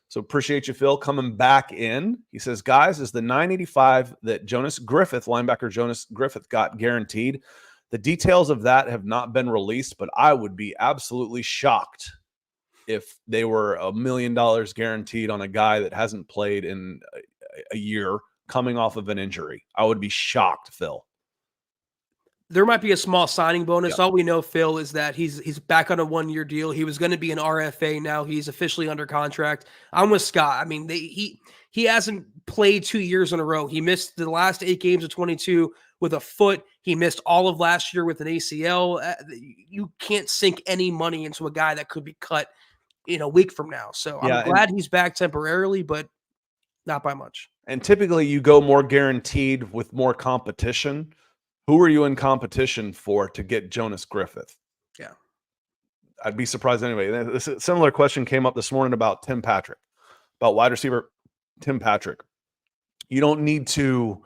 So appreciate you, Phil, coming back in. He says, guys, is the 985 that linebacker Jonas Griffith got guaranteed? The details of that have not been released, but I would be absolutely shocked if they were $1 million guaranteed on a guy that hasn't played in a year coming off of an injury. I would be shocked, Phil. There might be a small signing bonus. Yep. All we know, Phil, is that he's back on a 1-year deal. He was going to be an RFA. Now he's officially under contract. I'm with Scott. I mean, he hasn't played 2 years in a row. He missed the last 8 games of 22 with a foot. He missed all of last year with an ACL. You can't sink any money into a guy that could be cut in a week from now. So I'm glad he's back temporarily, but not by much. And typically you go more guaranteed with more competition. Who are you in competition for to get Jonas Griffith? Yeah. I'd be surprised anyway. A similar question came up this morning about Tim Patrick, about wide receiver Tim Patrick. You don't need to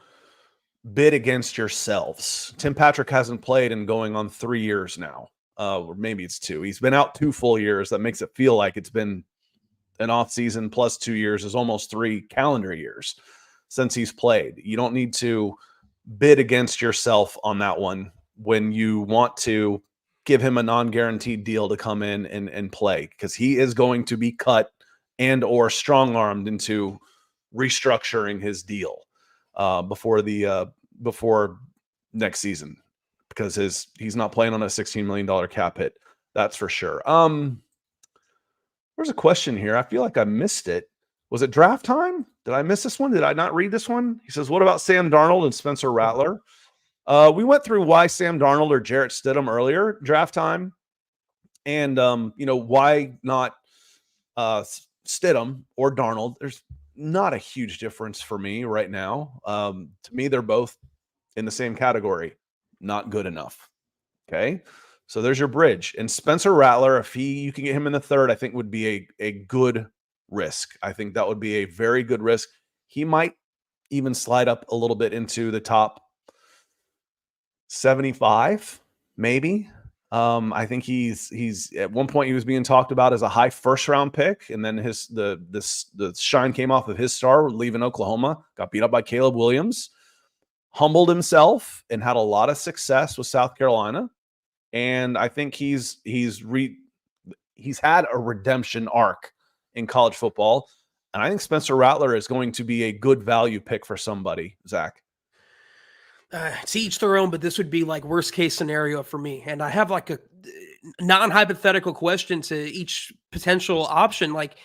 bid against yourselves. Tim Patrick hasn't played in going on 3 years now. Or maybe it's 2. He's been out 2 full years. That makes it feel like it's been an off season plus 2 years is almost 3 calendar years since he's played. You don't need to bid against yourself on that one when you want to give him a non-guaranteed deal to come in and play, because he is going to be cut and or strong-armed into restructuring his deal before next season, because he's not playing on a $16 million cap hit. That's for sure. There's a question here. I feel like I missed it. Was it draft time? Did I miss this one? Did I not read this one? He says, what about Sam Darnold and Spencer Rattler? We went through why Sam Darnold or Jarrett Stidham earlier, draft time. And, why not Stidham or Darnold? There's not a huge difference for me right now. To me, they're both in the same category. Not good enough. Okay. So there's your bridge. And Spencer Rattler, if you can get him in the 3rd, I think would be a good risk. I think that would be a very good risk. He might even slide up a little bit into the top 75, maybe. I think he's at one point he was being talked about as a high 1st-round pick, and then the shine came off of his star leaving Oklahoma, got beat up by Caleb Williams, humbled himself, and had a lot of success with South Carolina. And I think he's had a redemption arc in college football. And I think Spencer Rattler is going to be a good value pick for somebody, Zach. To each their own, but this would be like worst case scenario for me. And I have like a non-hypothetical question to each potential option. Like,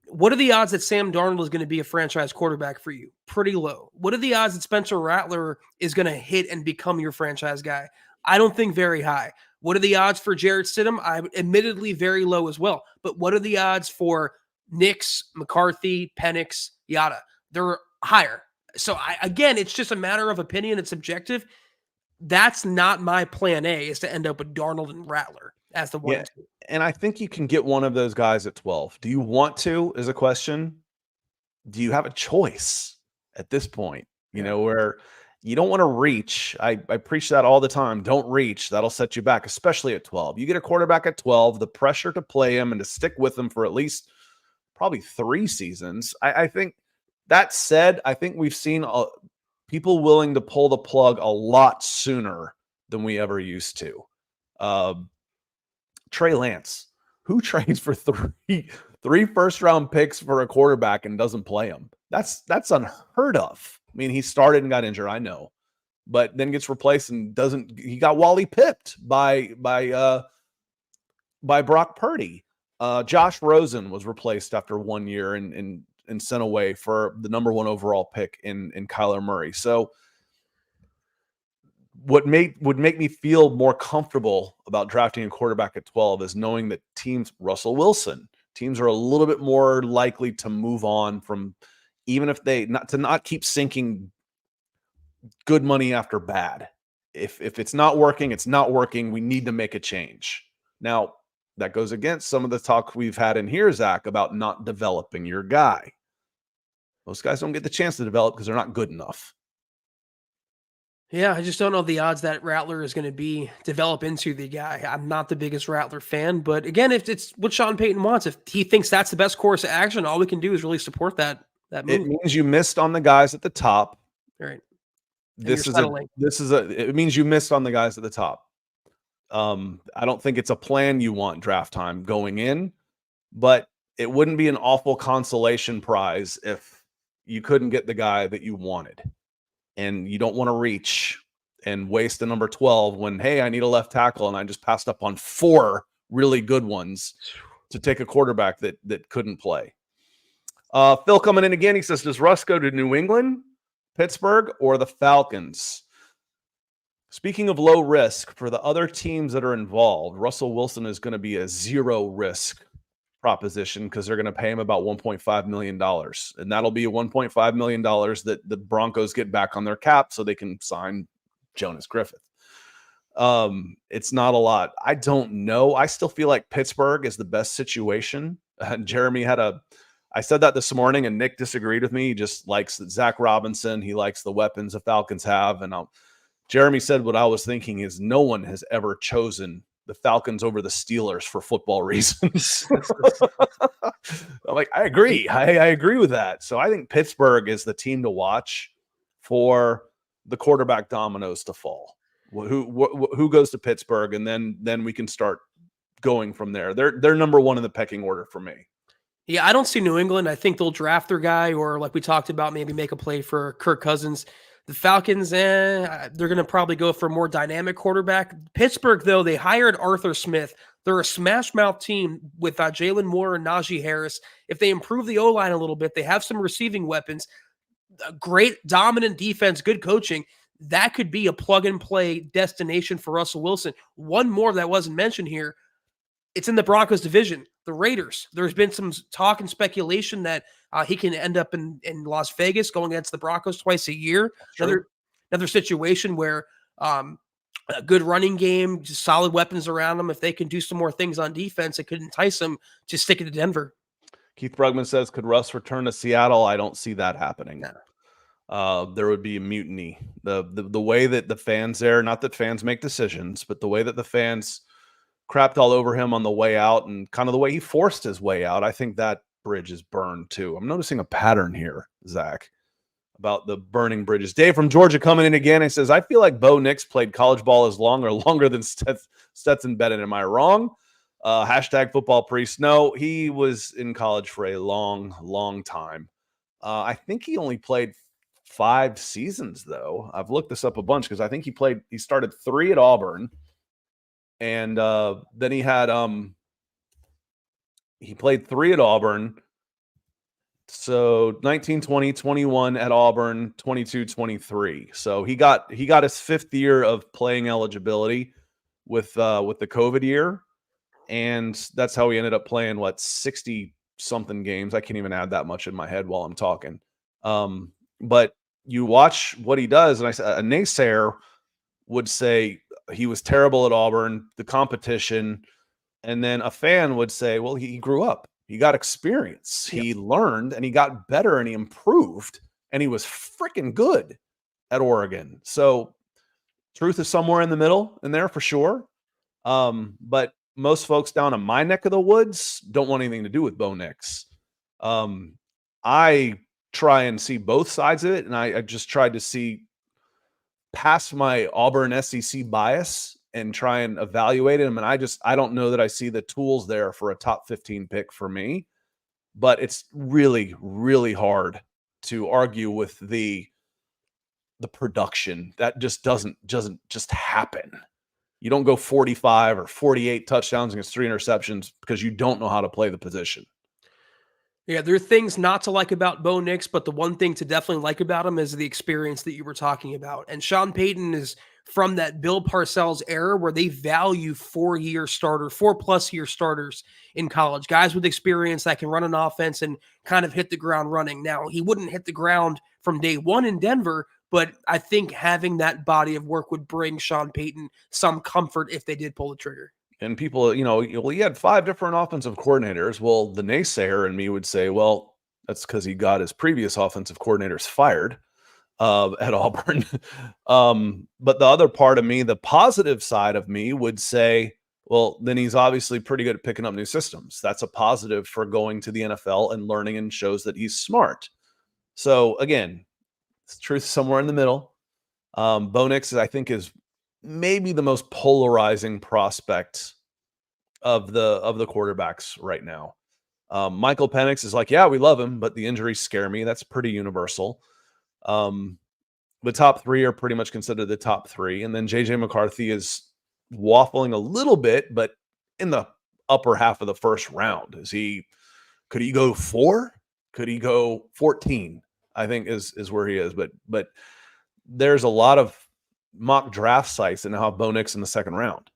what are the odds that Sam Darnold is going to be a franchise quarterback for you? Pretty low. What are the odds that Spencer Rattler is going to hit and become your franchise guy? I don't think very high. What are the odds for Jarrett Stidham? I'm admittedly very low as well. But what are the odds for Nix, McCarthy, Penix, Yada? They're higher. So again, it's just a matter of opinion. It's subjective. That's not my plan A, is to end up with Darnold and Rattler as the 1 and 2. And I think you can get one of those guys at 12. Do you want to, is a question. Do you have a choice at this point? Where you don't want to reach. I preach that all the time. Don't reach. That'll set you back, especially at 12. You get a quarterback at 12, the pressure to play him and to stick with him for at least probably 3 seasons. I think that said, I think we've seen people willing to pull the plug a lot sooner than we ever used to. Trey Lance, who trades for three 1st-round picks for a quarterback and doesn't play him? That's unheard of. I mean, he started and got injured, I know. but then gets replaced and doesn't. He got Wally pipped by Brock Purdy. Josh Rosen was replaced after 1 year and sent away for the number 1 overall pick in Kyler Murray. So what would make me feel more comfortable about drafting a quarterback at 12 is knowing that Russell Wilson, teams are a little bit more likely to move on from, even if they not keep sinking good money after bad. If it's not working, it's not working. We need to make a change. Now, that goes against some of the talk we've had in here, Zach, about not developing your guy. Most guys don't get the chance to develop because they're not good enough. Yeah, I just don't know the odds that Rattler is going to develop into the guy. I'm not the biggest Rattler fan, but again, if it's what Sean Payton wants, if he thinks that's the best course of action, all we can do is really support that move. It means you missed on the guys at the top. All right. It means you missed on the guys at the top. I don't think it's a plan you want draft time going in, but it wouldn't be an awful consolation prize if you couldn't get the guy that you wanted. And you don't want to reach and waste a number 12 when, hey, I need a left tackle and I just passed up on 4 really good ones to take a quarterback that couldn't play. Phil coming in again. He says, does Russ go to New England, Pittsburgh, or the Falcons? Speaking of low risk, for the other teams that are involved, Russell Wilson is going to be a zero risk proposition because they're going to pay him about $1.5 million. And that'll be a $1.5 million that the Broncos get back on their cap so they can sign Jonas Griffith. It's not a lot. I don't know. I still feel like Pittsburgh is the best situation. Jeremy I said that this morning and Nick disagreed with me. He just likes Zack Robinson. He likes the weapons the Falcons have. And Jeremy said what I was thinking is no one has ever chosen the Falcons over the Steelers for football reasons. I'm like, I agree. I agree with that. So I think Pittsburgh is the team to watch for the quarterback dominoes to fall. Who goes to Pittsburgh, and then we can start going from there. They're number 1 in the pecking order for me. Yeah, I don't see New England. I think they'll draft their guy, or like we talked about, maybe make a play for Kirk Cousins. The Falcons, they're going to probably go for a more dynamic quarterback. Pittsburgh, though, they hired Arthur Smith. They're a smash-mouth team with Jalen Moore and Najee Harris. If they improve the O-line a little bit, they have some receiving weapons, a great dominant defense, good coaching. That could be a plug-and-play destination for Russell Wilson. One more that wasn't mentioned here, it's in the Broncos division, the Raiders. There's been some talk and speculation that he can end up in Las Vegas going against the Broncos twice a year. Another situation where a good running game, just solid weapons around them. If they can do some more things on defense, it could entice them to stick it to Denver. Keith Brugman says, could Russ return to Seattle? I don't see that happening. No. There would be a mutiny. The way that the fans there, not that fans make decisions, but the way that the fans crapped all over him on the way out and kind of the way he forced his way out, I think that bridge is burned too. I'm noticing a pattern here, Zach, about the burning bridges. Dave from Georgia coming in again. He says, I feel like Bo Nix played college ball as long or longer than Stetson Bennett. Am I wrong? Hashtag football priest. No, he was in college for a long, long time. I think he only played 5 seasons, though. I've looked this up a bunch because I think he started 3 at Auburn. And then he played 3 at Auburn. So 19, 20, 21 at Auburn, 22, 23. So he got his 5th year of playing eligibility with the COVID year. And that's how he ended up playing 60 something games. I can't even add that much in my head while I'm talking. But you watch what he does, and a naysayer would say he was terrible at Auburn, the competition, and then a fan would say, well, he grew up. He got experience. Yep. He learned, and he got better, and he improved, and he was freaking good at Oregon. So truth is somewhere in the middle in there for sure. But most folks down in my neck of the woods don't want anything to do with Bo Nix. I try and see both sides of it, and I just tried to see past my Auburn SEC bias and try and evaluate him. And I don't know that I see the tools there for a top 15 pick for me, but it's really, really hard to argue with the the production. That just doesn't just happen. You don't go 45 or 48 touchdowns against 3 interceptions because you don't know how to play the position. Yeah, there are things not to like about Bo Nix, but the one thing to definitely like about him is the experience that you were talking about. And Sean Payton is from that Bill Parcells era where they value 4+ year starters in college, guys with experience that can run an offense and kind of hit the ground running. Now, he wouldn't hit the ground from day one in Denver, but I think having that body of work would bring Sean Payton some comfort if they did pull the trigger. And people, well, he had 5 different offensive coordinators. Well, the naysayer in me would say, well, that's because he got his previous offensive coordinators fired at Auburn. But the other part of me, the positive side of me, would say, well, then he's obviously pretty good at picking up new systems. That's a positive for going to the NFL and learning, and shows that he's smart. So again, it's truth somewhere in the middle. Bo Nix, I think, is maybe the most polarizing prospect of the quarterbacks right now. Michael Penix is like, yeah, we love him, but the injuries scare me. That's pretty universal. The top 3 are pretty much considered the top 3. And then JJ McCarthy is waffling a little bit, but in the upper half of the first round. Could he go 4? Could he go 14? I think is where he is. But there's a lot of mock draft sites that now have Bo Nix in the second round.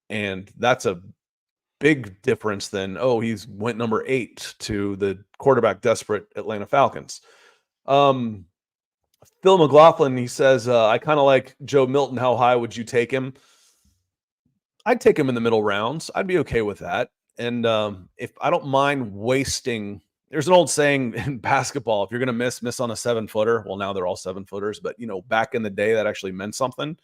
And that's a big difference than, he's went number 8 to the quarterback desperate Atlanta Falcons. Phil McLaughlin, he says, I kind of like Joe Milton. How high would you take him? I'd take him in the middle rounds. I'd be okay with that. And if I don't mind wasting, there's an old saying in basketball, if you're going to miss on a 7-footer. Well, now they're all 7-footers, but back in the day that actually meant something.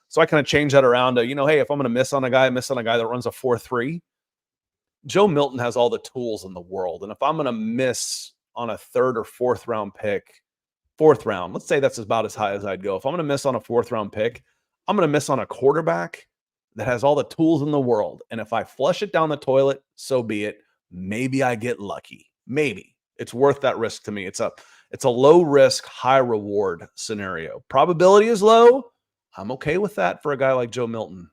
So I kind of changed that around to, hey, if I'm going to miss on a guy that runs a 4.3. Joe Milton has all the tools in the world. And if I'm going to miss on a 3rd or 4th round pick, 4th round, let's say that's about as high as I'd go. If I'm going to miss on a 4th round pick, I'm going to miss on a quarterback that has all the tools in the world. And if I flush it down the toilet, so be it. Maybe I get lucky. Maybe it's worth that risk to me. It's a low risk, high reward scenario. Probability is low. I'm okay with that for a guy like Joe Milton.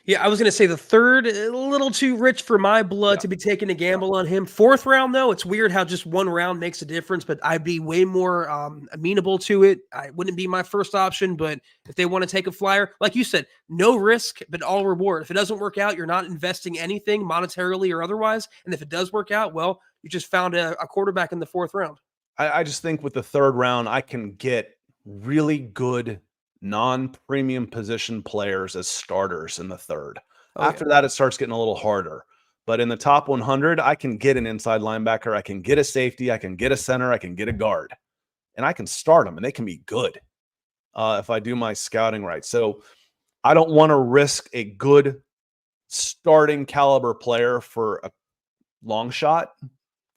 Yeah, I was going to say the 3rd, a little too rich for my blood to be taking a gamble on him. 4th round, though, it's weird how just 1 round makes a difference, but I'd be way more amenable to it. I wouldn't be my first option, but if they want to take a flyer, like you said, no risk, but all reward. If it doesn't work out, you're not investing anything monetarily or otherwise. And if it does work out, well, you just found a quarterback in the 4th round. I just think with the 3rd round, I can get really good non-premium position players as starters in the 3rd. After that, it starts getting a little harder. But in the top 100, I can get an inside linebacker. I can get a safety. I can get a center. I can get a guard. And I can start them, and they can be good if I do my scouting right. So I don't want to risk a good starting caliber player for a long shot.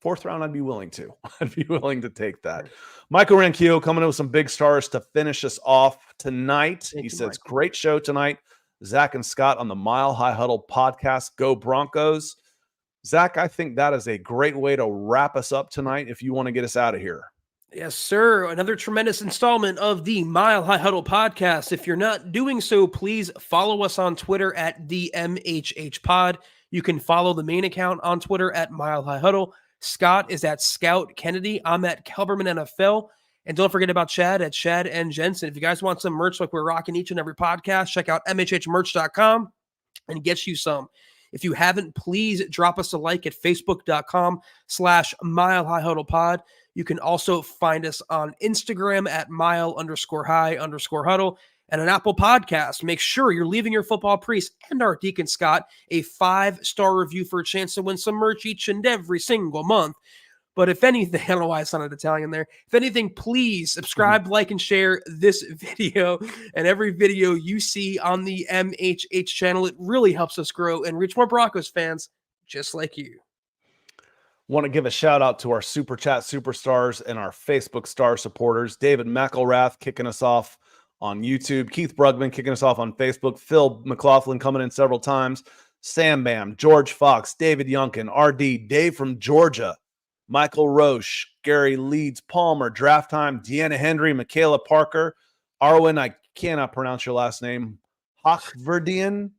4th round, I'd be willing to. I'd be willing to take that. Michael Ranquillo coming in with some big stars to finish us off tonight. He says, great show tonight. Zack and Scott on the Mile High Huddle podcast. Go Broncos. Zack, I think that is a great way to wrap us up tonight if you want to get us out of here. Yes, sir. Another tremendous installment of the Mile High Huddle podcast. If you're not doing so, please follow us on Twitter at the MHH Pod. You can follow the main account on Twitter at Mile High Huddle. Scott is at Scout Kennedy. I'm at Kelberman NFL. And don't forget about Chad at Chad and Jensen. If you guys want some merch like we're rocking each and every podcast, check out MHHmerch.com and get you some. If you haven't, please drop us a like at Facebook.com/Mile High Huddle Pod. You can also find us on Instagram at mile_high_huddle and an Apple Podcast. Make sure you're leaving your football priest and our Deacon Scott a 5-star review for a chance to win some merch each and every single month. But if anything, I don't know why I sounded Italian there. If anything, please subscribe, like, and share this video and every video you see on the MHH channel. It really helps us grow and reach more Broncos fans just like you. Want to give a shout out to our Super Chat superstars and our Facebook star supporters. David McElrath kicking us off on YouTube. Keith Brugman kicking us off on Facebook. Phil McLaughlin coming in several times. Sam Bam, George Fox, David Yunkin, RD, Dave from Georgia, Michael Roche, Gary, Leeds, Palmer, Draft Time, Deanna Hendry, Michaela Parker, Arwen, I cannot pronounce your last name, Hochverdian.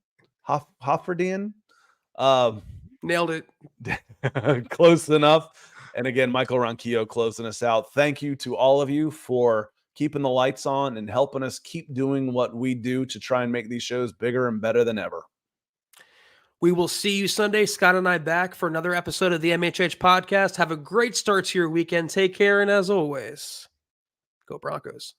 Nailed it. Close enough. And again, Michael Ronquillo closing us out. Thank you to all of you for keeping the lights on and helping us keep doing what we do to try and make these shows bigger and better than ever. We will see you Sunday. Scott and I back for another episode of the MHH podcast. Have a great start to your weekend. Take care. And as always, go Broncos.